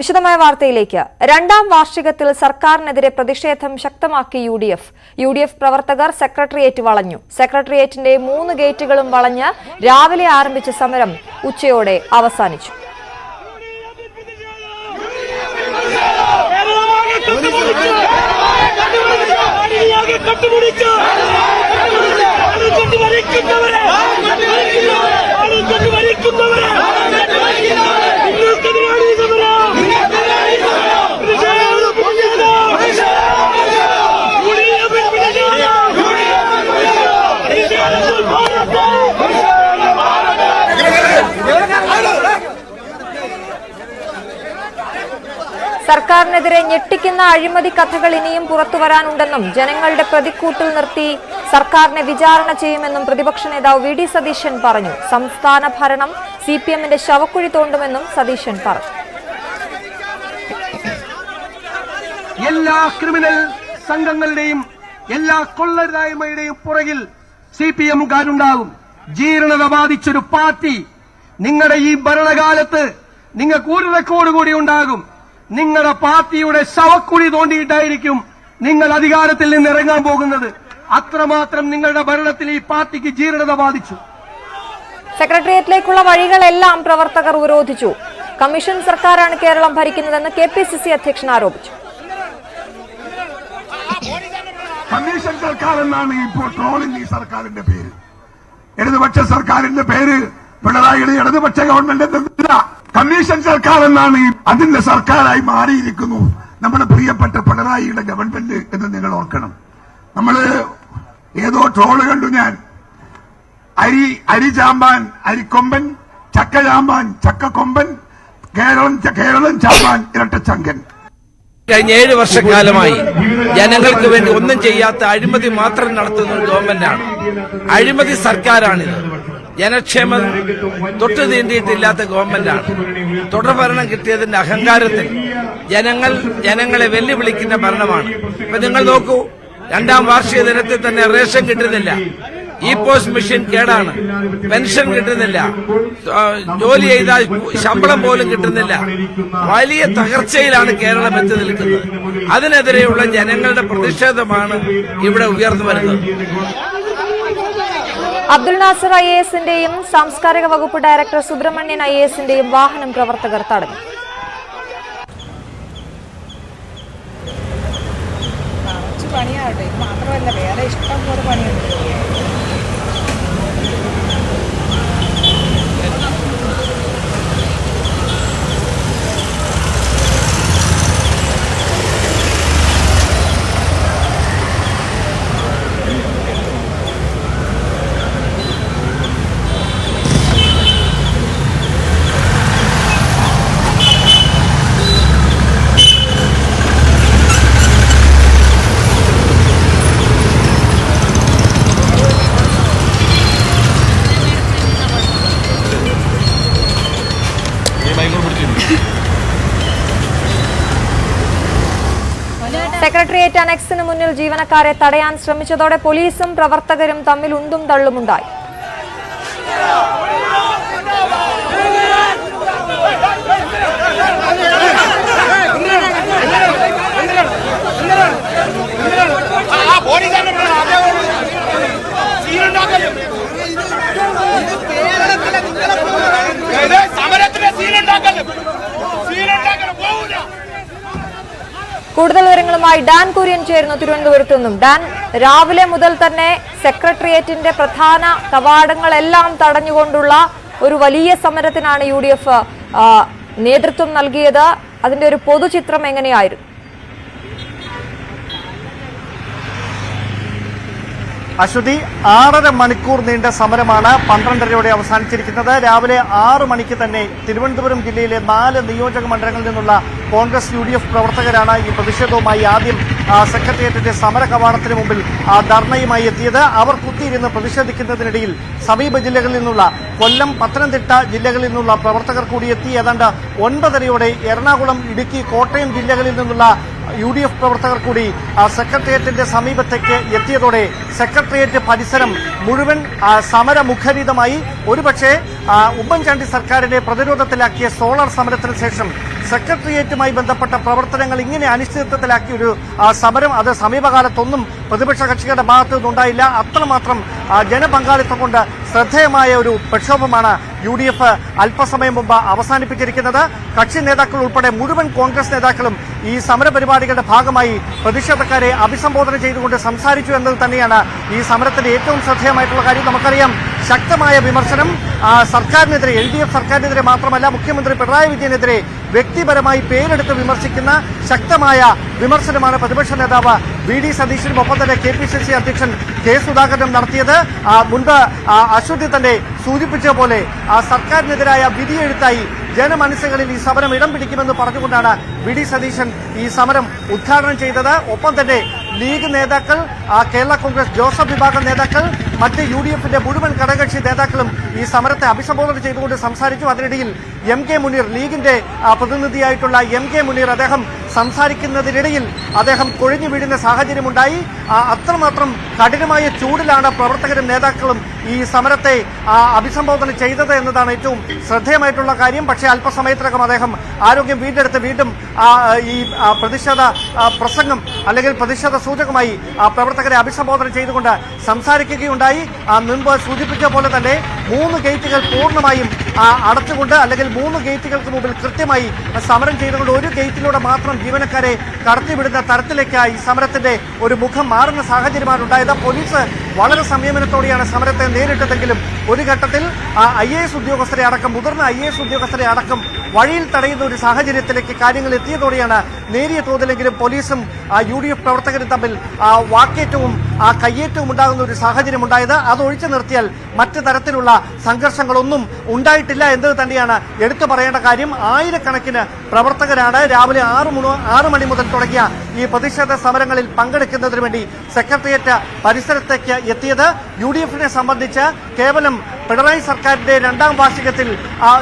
വിശദമായ വാർത്തയിലേക്ക്. രണ്ടാം വാർഷികത്തിൽ സർക്കാരിനെതിരെ പ്രതിഷേധം ശക്തമാക്കി യു.ഡി.എഫ് പ്രവർത്തകർ സെക്രട്ടേറിയറ്റ് വളഞ്ഞു. സെക്രട്ടേറിയറ്റിന്റെ 3 ഗേറ്റുകളും വളഞ്ഞ് രാവിലെ ആരംഭിച്ച സമരം ഉച്ചയോടെ അവസാനിച്ചു. സർക്കാരിനെതിരെ ഞെട്ടിക്കുന്ന അഴിമതി കഥകൾ ഇനിയും പുറത്തുവരാനുണ്ടെന്നും ജനങ്ങളുടെ പ്രതിക്കൂട്ടിൽ നിർത്തി സർക്കാരിനെ വിചാരണ ചെയ്യുമെന്നും പ്രതിപക്ഷ നേതാവ് വി.ഡി. സതീശൻ പറഞ്ഞു. സംസ്ഥാന ഭരണം സിപിഎമ്മിന്റെ ശവക്കുഴി തോണ്ടുമെന്നും സതീശൻ പറഞ്ഞു. എല്ലാ ക്രിമിനൽ സംഘങ്ങളുടെയും എല്ലാ കൊള്ളരുതായ്മയുടെയും പുറകിൽ സിപിഎമ്മുകാരുണ്ടാകും. ജീർണത ബാധിച്ചൊരു പാർട്ടി നിങ്ങളുടെ ഈ ഭരണകാലത്ത് നിങ്ങൾക്ക് ഒരു റെക്കോർഡ് കൂടി ഉണ്ടാകും. നിങ്ങളുടെ പാർട്ടിയുടെ ശവക്കുഴി തോണ്ടിയിട്ടായിരിക്കും നിങ്ങൾ അധികാരത്തിൽ നിന്ന് ഇറങ്ങാൻ പോകുന്നത്. അത്രമാത്രം നിങ്ങളുടെ ഭരണത്തിൽ ഈ പാർട്ടിക്ക് ജീർണത ബാധിച്ചു. സെക്രട്ടേറിയറ്റിലേക്കുള്ള വഴികളെല്ലാം പ്രവർത്തകർ ഉപരോധിച്ചു. കമ്മീഷൻ സർക്കാരാണ് കേരളം ഭരിക്കുന്നതെന്ന് കെ.പി.സി.സി അധ്യക്ഷൻ ആരോപിച്ചു. കമ്മീഷൻ സർക്കാർ എന്നാണ് ഇപ്പോൾ ട്രോളിംഗ് ഈ സർക്കാരിന്റെ പേര്. ഇടതുപക്ഷ സർക്കാരിന്റെ പേര് പിണറായിയുടെ ഇടതുപക്ഷ ഗവൺമെന്റ് എന്തില്ല, കമ്മീഷൻ സർക്കാർ എന്നാണ് അതിന്റെ സർക്കാരായി മാറിയിരിക്കുന്നു നമ്മുടെ പ്രിയപ്പെട്ട പിണറായിയുടെ ഗവൺമെന്റ് എന്ന് നിങ്ങൾ ഓർക്കണം. നമ്മള് ഏതോ ട്രോള് കണ്ടു ഞാൻ. അരി ചാമ്പാൻ അരിക്കൊമ്പൻ, ചക്ക ചാമ്പാൻ ചക്കക്കൊമ്പൻ, കേരളം ചാമ്പാൻ ഇരട്ടച്ചങ്കൻ. കഴിഞ്ഞ 7 വർഷക്കാലമായി ജനങ്ങൾക്ക് വേണ്ടി ഒന്നും ചെയ്യാത്ത അഴിമതി മാത്രം നടത്തുന്ന ഒരു ഗവൺമെന്റാണ്. അഴിമതി സർക്കാരാണിത്. ജനക്ഷേമം തൊട്ടു തീണ്ടിയിട്ടില്ലാത്ത ഗവൺമെന്റാണ്. തുടർഭരണം കിട്ടിയതിന്റെ അഹങ്കാരത്തിൽ ജനങ്ങളെ വെല്ലുവിളിക്കുന്ന ഭരണമാണ്. ഇപ്പൊ നിങ്ങൾ നോക്കൂ, 2ാം വാർഷിക ദിനത്തിൽ തന്നെ റേഷൻ കിട്ടുന്നില്ല, പോസ്റ്റ് മെഷീൻ കേടാണ്, പെൻഷൻ കിട്ടുന്നില്ല, ജോലി ചെയ്താൽ ശമ്പളം പോലും കിട്ടുന്നില്ല. വലിയ തകർച്ചയിലാണ് കേരളം എത്തി നിൽക്കുന്നത്. അതിനെതിരെയുള്ള ജനങ്ങളുടെ പ്രതിഷേധമാണ് ഇവിടെ ഉയർന്നു വരുന്നത്. അബ്ദുൽ നാസർ IAS-ന്റെയും സാംസ്കാരിക വകുപ്പ് ഡയറക്ടർ സുബ്രഹ്മണ്യൻ IAS-ന്റെയും വാഹനം പ്രവർത്തകർ തടഞ്ഞു. പണിയാവട്ടെ, മാത്രമല്ല വേറെ ഇഷ്ടം പോലെ പണിയുണ്ട്. സെക്രട്ടേറിയറ്റ് അനക്സിന് മുന്നിൽ ജീവനക്കാരെ തടയാൻ ശ്രമിച്ചതോടെ പോലീസും പ്രവർത്തകരും തമ്മിൽ ഉന്തും തള്ളുമുണ്ടായി. കൂടുതൽ വിവരങ്ങളുമായി ഡാൻ കുര്യൻ ചേരുന്നു തിരുവനന്തപുരത്തു നിന്നും. ഡാൻ, രാവിലെ മുതൽ തന്നെ സെക്രട്ടേറിയറ്റിന്റെ പ്രധാന കവാടങ്ങളെല്ലാം തടഞ്ഞുകൊണ്ടുള്ള ഒരു വലിയ സമരത്തിനാണ് UDF നേതൃത്വം നൽകിയത്. അതിന്റെ ഒരു പൊതുചിത്രം എങ്ങനെയായിരുന്നു? അശ്വതി, 6.5 മണിക്കൂർ നീണ്ട സമരമാണ് 12:30യോടെ അവസാനിച്ചിരിക്കുന്നത്. രാവിലെ 6 മണിക്ക് തന്നെ തിരുവനന്തപുരം ജില്ലയിലെ 4 നിയോജക മണ്ഡലങ്ങളിൽ നിന്നുള്ള കോൺഗ്രസ് UDF പ്രവർത്തകരാണ് ഈ പ്രതിഷേധവുമായി ആദ്യം സെക്രട്ടേറിയറ്റിന്റെ സമര കവാടത്തിന് മുമ്പിൽ ധർണയുമായി എത്തിയത്. അവർ കുത്തിയിരുന്ന് പ്രതിഷേധിക്കുന്നതിനിടയിൽ സമീപ ജില്ലകളിൽ നിന്നുള്ള കൊല്ലം, പത്തനംതിട്ട ജില്ലകളിൽ നിന്നുള്ള പ്രവർത്തകർ കൂടി എത്തി. ഏതാണ്ട് 9:30യോടെ എറണാകുളം, ഇടുക്കി, കോട്ടയം ജില്ലകളിൽ നിന്നുള്ള UDF പ്രവർത്തകർ കൂടി സെക്രട്ടേറിയറ്റിന്റെ സമീപത്തേക്ക് എത്തിയതോടെ സെക്രട്ടേറിയറ്റ് പരിസരം മുഴുവൻ സമരമുഖരിതമായി. ഒരുപക്ഷെ ഉമ്മൻചാണ്ടി സർക്കാരിനെ പ്രതിരോധത്തിലാക്കിയ സോളാർ സമരത്തിന് ശേഷം സെക്രട്ടേറിയറ്റുമായി ബന്ധപ്പെട്ട പ്രവർത്തനങ്ങൾ ഇങ്ങനെ അനിശ്ചിതത്വത്തിലാക്കിയ ഒരു സമരം അത് സമീപകാലത്തൊന്നും പ്രതിപക്ഷ കക്ഷികളുടെ ഭാഗത്തു നിന്നുണ്ടായില്ല. അത്രമാത്രം ജനപങ്കാളിത്തം കൊണ്ട് ശ്രദ്ധേയമായ ഒരു പ്രക്ഷോഭമാണ് UDF അല്പസമയം മുമ്പ് അവസാനിപ്പിച്ചിരിക്കുന്നത്. കക്ഷി നേതാക്കൾ ഉൾപ്പെടെ മുഴുവൻ കോൺഗ്രസ് നേതാക്കളും ഈ സമരപരിപാടികളുടെ ഭാഗമായി പ്രതിഷേധക്കാരെ അഭിസംബോധന ചെയ്തുകൊണ്ട് സംസാരിച്ചു എന്നത് തന്നെയാണ് ഈ സമരത്തിന്റെ ഏറ്റവും ശ്രദ്ധേയമായിട്ടുള്ള കാര്യം. നമുക്കറിയാം, ശക്തമായ വിമർശനം സർക്കാരിനെതിരെ, LDF സർക്കാരിനെതിരെ മാത്രമല്ല, മുഖ്യമന്ത്രി പിണറായി വിജയനെതിരെ വ്യക്തിപരമായി പേരെടുത്ത് വിമർശിക്കുന്ന ശക്തമായ വിമർശനമാണ് പ്രതിപക്ഷ നേതാവ് VD സതീശനും ഒപ്പം തന്നെ KPCC അധ്യക്ഷൻ K സുധാകരനും നടത്തിയത്. മുൻപ് അശ്വതി തന്നെ സൂചിപ്പിച്ച പോലെ സർക്കാരിനെതിരായ വിധിയെഴുത്തായി ജനമനസ്സുകളിൽ ഈ സമരം ഇടം പിടിക്കുമെന്ന് പറഞ്ഞുകൊണ്ടാണ് VD സതീശൻ ഈ സമരം ഉദ്ഘാടനം ചെയ്തത്. ഒപ്പം തന്നെ ലീഗ് നേതാക്കൾ, കേരള കോൺഗ്രസ് ജോസഫ് വിഭാഗം നേതാക്കൾ, മറ്റ് UDFന്റെ മുഴുവൻ ഘടകകക്ഷി നേതാക്കളും ഈ സമരത്തെ അഭിസംബോധന ചെയ്തുകൊണ്ട് സംസാരിച്ചു. അതിനിടയിൽ MK മുനീർ, ലീഗിന്റെ പ്രതിനിധിയായിട്ടുള്ള MK മുനീർ, അദ്ദേഹം സംസാരിക്കുന്നതിനിടയിൽ അദ്ദേഹം കൊഴിഞ്ഞു വീഴുന്ന സാഹചര്യമുണ്ടായി. അത്രമാത്രം കഠിനമായ ചൂടിലാണ് പ്രവർത്തകരും നേതാക്കളും ഈ സമരത്തെ അഭിസംബോധന ചെയ്തത് എന്നതാണ് ഏറ്റവും ശ്രദ്ധേയമായിട്ടുള്ള കാര്യം. പക്ഷേ അല്പസമയത്തിനകം അദ്ദേഹം ആരോഗ്യം വീണ്ടെടുത്ത് വീണ്ടും ഈ പ്രതിഷേധ പ്രസംഗം അല്ലെങ്കിൽ പ്രതിഷേധ സൂചകമായി പ്രവർത്തകരെ അഭിസംബോധന ചെയ്തുകൊണ്ട് സംസാരിക്കുകയുണ്ടായി. മുൻപ് സൂചിപ്പിച്ച പോലെ തന്നെ 3 ഗേറ്റുകൾ പൂർണ്ണമായും അടച്ചുകൊണ്ട് അല്ലെങ്കിൽ 3 ഗേറ്റുകൾക്ക് മുമ്പിൽ കൃത്യമായി സമരം ചെയ്തുകൊണ്ട് ഒരു ഗേറ്റിലൂടെ മാത്രം ജീവനക്കാരെ കടത്തിവിടുന്ന തരത്തിലേക്ക് ഈ സമരത്തിന്റെ ഒരു മുഖം മാറുന്ന സാഹചര്യമാണ് ഉണ്ടായത്. പോലീസ് വളരെ സംയമനത്തോടെയാണ് സമരത്തെ നേരിട്ടതെങ്കിലും ഒരു ഘട്ടത്തിൽ IAS ഉദ്യോഗസ്ഥരെ അടക്കം, മുതിർന്ന IAS ഉദ്യോഗസ്ഥരെ അടക്കം വഴിയിൽ തടയുന്ന ഒരു സാഹചര്യത്തിലേക്ക് കാര്യങ്ങൾ എത്തിയതോടെയാണ് നേരിയ തോതിലെങ്കിലും പോലീസും UDF പ്രവർത്തകരും തമ്മിൽ വാക്കേറ്റവും കയ്യേറ്റവും ഉണ്ടാകുന്ന ഒരു സാഹചര്യം ഉണ്ടായത്. അത് ഒഴിച്ചു നിർത്തിയാൽ മറ്റു തരത്തിലുള്ള സംഘർഷങ്ങളൊന്നും ഉണ്ടായിട്ടില്ല എന്നത് തന്നെയാണ് എടുത്തു പറയേണ്ട കാര്യം. ആയിരക്കണക്കിന് പ്രവർത്തകരാണ് രാവിലെ 6 മണി മുതൽ തുടങ്ങിയ ഈ പ്രതിഷേധ സമരങ്ങളിൽ പങ്കെടുക്കുന്നതിന് വേണ്ടി സെക്രട്ടേറിയറ്റ് പരിസരത്തേക്ക് എത്തിയത്. UDFനെ സംബന്ധിച്ച് കേവലം പിണറായി സർക്കാരിന്റെ 2ാം വാർഷികത്തിൽ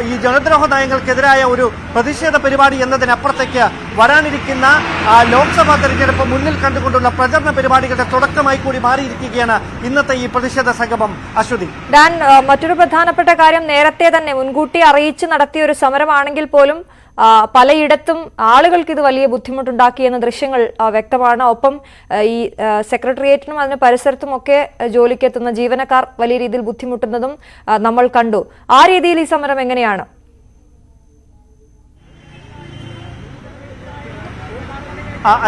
ഈ ജനദ്രോഹ നയങ്ങൾക്കെതിരായ ഒരു പ്രതിഷേധ പരിപാടി എന്നതിനപ്പുറത്തേക്ക് വരാനിരിക്കുന്ന ലോക്സഭാ തെരഞ്ഞെടുപ്പ് മുന്നിൽ കണ്ടുകൊണ്ടുള്ള പ്രചരണ പരിപാടികളുടെ തുടക്കമായി കൂടി മാറിയിരിക്കുകയാണ് ഇന്നത്തെ ഈ പ്രതിഷേധ സംഗമം. അശ്വതി, ഡാൻ, മറ്റൊരു പ്രധാനപ്പെട്ട കാര്യം, നേരത്തെ തന്നെ മുൻകൂട്ടി അറിയിച്ച് നടത്തിയ ഒരു സമരമാണെങ്കിൽ പോലും പലയിടത്തും ആളുകൾക്ക് ഇത് വലിയ ബുദ്ധിമുട്ടുണ്ടാക്കിയെന്ന ദൃശ്യങ്ങൾ വ്യക്തമാണ്. ഒപ്പം ഈ സെക്രട്ടേറിയറ്റിനും അതിന് പരിസരത്തുമൊക്കെ ജോലിക്കെത്തുന്ന ജീവനക്കാർ വലിയ രീതിയിൽ ബുദ്ധിമുട്ടുന്നതും നമ്മൾ കണ്ടു. ആ രീതിയിൽ ഈ സമരം എങ്ങനെയാണ്?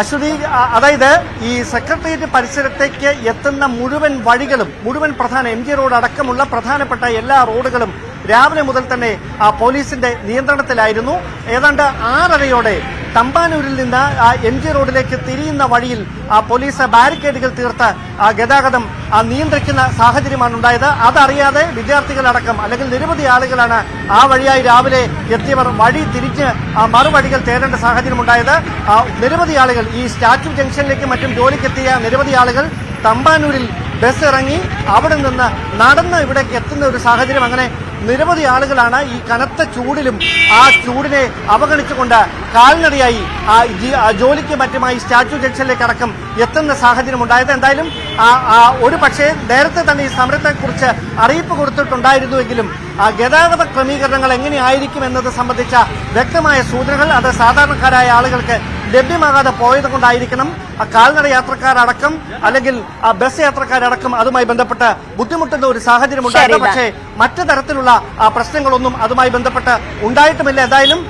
അശ്വതി, അതായത് ഈ സെക്രട്ടേറിയറ്റ് പരിസരത്തേക്ക് എത്തുന്ന മുഴുവൻ വഴികളും, മുഴുവൻ പ്രധാന MG റോഡ് അടക്കമുള്ള പ്രധാനപ്പെട്ട എല്ലാ റോഡുകളും രാവിലെ മുതൽ തന്നെ പോലീസിന്റെ നിയന്ത്രണത്തിലായിരുന്നു. ഏതാണ്ട് 6:30യോടെ തമ്പാനൂരിൽ നിന്ന് MG റോഡിലേക്ക് തിരിയുന്ന വഴിയിൽ പോലീസ് ബാരിക്കേഡുകൾ തീർത്ത് ഗതാഗതം നിയന്ത്രിക്കുന്ന സാഹചര്യമാണ് ഉണ്ടായത്. അതറിയാതെ വിദ്യാർത്ഥികളടക്കം അല്ലെങ്കിൽ നിരവധി ആളുകളാണ് ആ വഴിയായി രാവിലെ എത്തിയവർ വഴി തിരിച്ച് മറുവഴികൾ തേടേണ്ട സാഹചര്യമുണ്ടായത്. നിരവധി ആളുകൾ ഈ സ്റ്റാച്യു ജംഗ്ഷനിലേക്കും മറ്റും ജോലിക്കെത്തിയ നിരവധി ആളുകൾ തമ്പാനൂരിൽ ബസ് ഇറങ്ങി അവിടെ നിന്ന് നടന്ന് ഇവിടേക്ക് എത്തുന്ന ഒരു സാഹചര്യം. അങ്ങനെ നിരവധി ആളുകളാണ് ഈ കനത്ത ചൂടിലും ആ ചൂടിനെ അവഗണിച്ചുകൊണ്ട് കാൽനടയായി ജോലിക്ക് മറ്റുമായി സ്റ്റാച്യു ജംഗ്ഷനിലേക്ക് അടക്കം എത്തുന്ന സാഹചര്യം ഉണ്ടായത്. എന്തായാലും ഒരു പക്ഷേ നേരത്തെ തന്നെ ഈ സമരത്തെക്കുറിച്ച് അറിയിപ്പ് കൊടുത്തിട്ടുണ്ടായിരുന്നുവെങ്കിലും ഗതാഗത ക്രമീകരണങ്ങൾ എങ്ങനെയായിരിക്കും എന്നത് സംബന്ധിച്ച വ്യക്തമായ സൂചനകൾ അത് സാധാരണക്കാരായ ആളുകൾക്ക് ലഭ്യമാകാതെ പോയത് കൊണ്ടായിരിക്കണം കാൽനട യാത്രക്കാരടക്കം അല്ലെങ്കിൽ ബസ് യാത്രക്കാരടക്കം അതുമായി ബന്ധപ്പെട്ട് ബുദ്ധിമുട്ടുന്ന ഒരു സാഹചര്യം ഉണ്ടായത്. പക്ഷേ മറ്റു തരത്തിലുള്ള പ്രശ്നങ്ങളൊന്നും അതുമായി ബന്ധപ്പെട്ട് ഉണ്ടായിട്ടുമില്ല. എന്തായാലും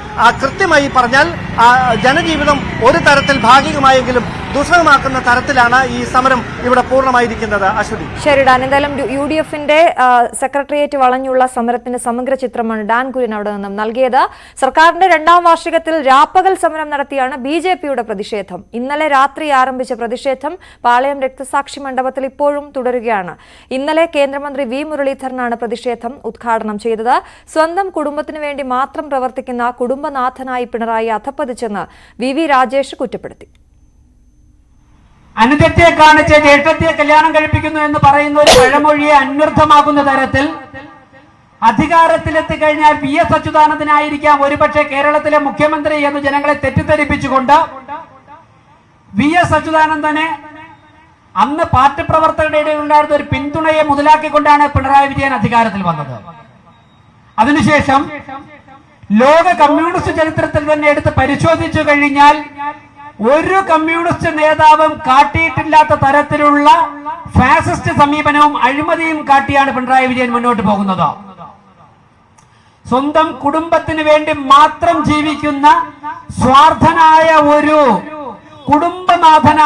കൃത്യമായി പറഞ്ഞാൽ ജനജീവിതം ഒരു തരത്തിൽ ഭാഗികമായെങ്കിലും ദുസ്സഹമാക്കുന്ന തരത്തിലാണ് ഈ സമരം ഇവിടെ പൂർണ്ണമായിരിക്കുന്നത്. അശ്വതി, ശരി ഡാൻ. എന്തായാലും UDFന്റെ സെക്രട്ടേറിയറ്റ് വളഞ്ഞുള്ള സമരത്തിന്റെ സമഗ്ര ചിത്രമാണ് ഡാൻ കുര്യൻ അവിടെ നിന്നും നൽകിയത്. സർക്കാരിന്റെ 2ാം വാർഷികത്തിൽ രാപ്പകൽ സമരം നടത്തിയാണ് BJPയുടെ പ്രതിഷേധം. ഇന്നലെ രാത്രി ആരംഭിച്ച പ്രതിഷേധം പാളയം രക്തസാക്ഷി മണ്ഡപത്തിൽ ഇപ്പോഴും തുടരുകയാണ്. ഇന്നലെ കേന്ദ്രമന്ത്രി V മുരളീധരനാണ് പ്രതിഷേധം ഉദ്ഘാടനം ചെയ്തത്. സ്വന്തം കുടുംബത്തിനു വേണ്ടി മാത്രം പ്രവർത്തിക്കുന്ന കുടുംബനാഥനായി പിണറായി അധപ്പതിച്ചെന്ന് VV രാജേഷ് കുറ്റപ്പെടുത്തി. അനുജത്തെ കാണിച്ച് ജ്യേഷ്ഠത്തെ കല്യാണം കഴിപ്പിക്കുന്നു എന്ന് പറയുന്ന ഒരു പഴമൊഴിയെ അന്വർത്ഥമാക്കുന്ന തരത്തിൽ അധികാരത്തിലെത്തിക്കഴിഞ്ഞാൽ VS അച്യുതാനന്ദനായിരിക്കാം ഒരുപക്ഷെ കേരളത്തിലെ മുഖ്യമന്ത്രി എന്ന് ജനങ്ങളെ തെറ്റിദ്ധരിപ്പിച്ചുകൊണ്ട് VS അച്യുതാനന്ദനെ അന്ന് പാർട്ടി പ്രവർത്തകരുടെ ഇടയിൽ ഉണ്ടായിരുന്ന ഒരു പിന്തുണയെ മുതലാക്കിക്കൊണ്ടാണ് പിണറായി വിജയൻ അധികാരത്തിൽ വന്നത്. അതിനുശേഷം ലോക കമ്മ്യൂണിസ്റ്റ് ചരിത്രത്തിൽ തന്നെ എടുത്ത് പരിശോധിച്ചു കഴിഞ്ഞാൽ ഒരു കമ്മ്യൂണിസ്റ്റ് നേതാവും കാട്ടിയിട്ടില്ലാത്ത തരത്തിലുള്ള ഫാസിസ്റ്റ് സമീപനവും അഴിമതിയും കാട്ടിയാണ് പിണറായി വിജയൻ മുന്നോട്ട് പോകുന്നത്. സ്വന്തം കുടുംബത്തിന് വേണ്ടി മാത്രം ജീവിക്കുന്ന സ്വാർത്ഥനായ ഒരു കുടുംബനാഥൻ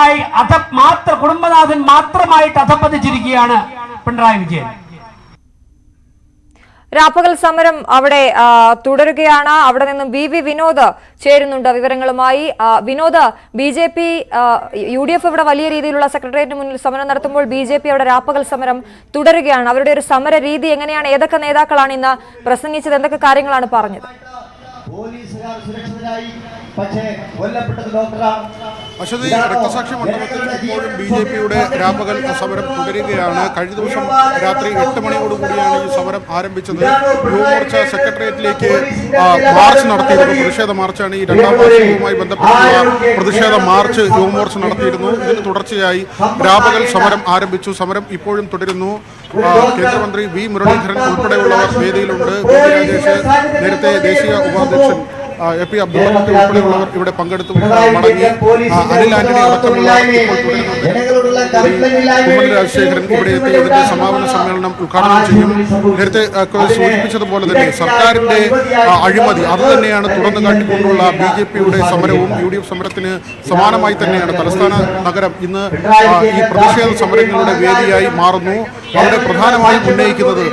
മാത്രമായിട്ട് അധപ്പതിച്ചിരിക്കുകയാണ് പിണറായി വിജയൻ. രാപ്പകൽ സമരം അവിടെ തുടരുകയാണ്. അവിടെ നിന്നും VV വിനോദ് ചേരുന്നുണ്ട് വിവരങ്ങളുമായി. വിനോദ്, BJP UDF ഇവിടെ വലിയ രീതിയിലുള്ള സെക്രട്ടേറിയറ്റിന് മുന്നിൽ സമരം നടത്തുമ്പോൾ BJP അവിടെ രാപ്പകൽ സമരം തുടരുകയാണ്. അവരുടെ ഒരു സമര രീതി എങ്ങനെയാണ്? ഏതൊക്കെ നേതാക്കളാണ് ഇന്ന് പ്രസംഗിച്ചത്? എന്തൊക്കെ കാര്യങ്ങളാണ് പറഞ്ഞത്? അശ്വതി, രക്തസാക്ഷി മണ്ഡലത്തിൽ ഇപ്പോഴും BJPയുടെ രാപ്പകൽ സമരം തുടരുകയാണ്. കഴിഞ്ഞ ദിവസം രാത്രി 8 മണിയോടുകൂടിയാണ് ഈ സമരം ആരംഭിച്ചത്. യുവമോർച്ച സെക്രട്ടേറിയറ്റിലേക്ക് മാർച്ച് നടത്തിയിരുന്നു. പ്രതിഷേധ മാർച്ചാണ്. ഈ 2ാം വാർഷികവുമായി ബന്ധപ്പെട്ടുള്ള പ്രതിഷേധ മാർച്ച് യുവമോർച്ച നടത്തിയിരുന്നു. ഇതിന് തുടർച്ചയായി രാപ്പകൽ സമരം ആരംഭിച്ചു. സമരം ഇപ്പോഴും തുടരുന്നു. കേന്ദ്രമന്ത്രി V മുരളീധരൻ ഉൾപ്പെടെയുള്ളവർ വേദിയിലുണ്ട്. രാജേഷ്, നേരത്തെ ദേശീയ ഉപാധ്യക്ഷൻ AP അബ്ദുള്ള കുട്ടി ഉൾപ്പെടെയുള്ളവർ ഇവിടെ പങ്കെടുത്തു മടങ്ങി. അനിൽ ആന്റണി അടക്കമുള്ള കുമ്മനം രാജശേഖരൻ ഇവിടെ എത്തി ഇതിന്റെ സമാപന സമ്മേളനം ഉദ്ഘാടനം ചെയ്യും. നേരത്തെ സൂചിപ്പിച്ചതുപോലെ തന്നെ സർക്കാരിന്റെ അഴിമതി അത് തന്നെയാണ് തുറന്നു കാട്ടിക്കൊണ്ടുള്ള BJPയുടെ സമരവും UDF സമരത്തിന് സമാനമായി തന്നെയാണ്. തലസ്ഥാന നഗരം ഇന്ന് ഈ പ്രതിഷേധ സമരങ്ങളുടെ വേദിയായി മാറുന്നു. അവിടെ പ്രധാനമായും ഉന്നയിക്കുന്നത്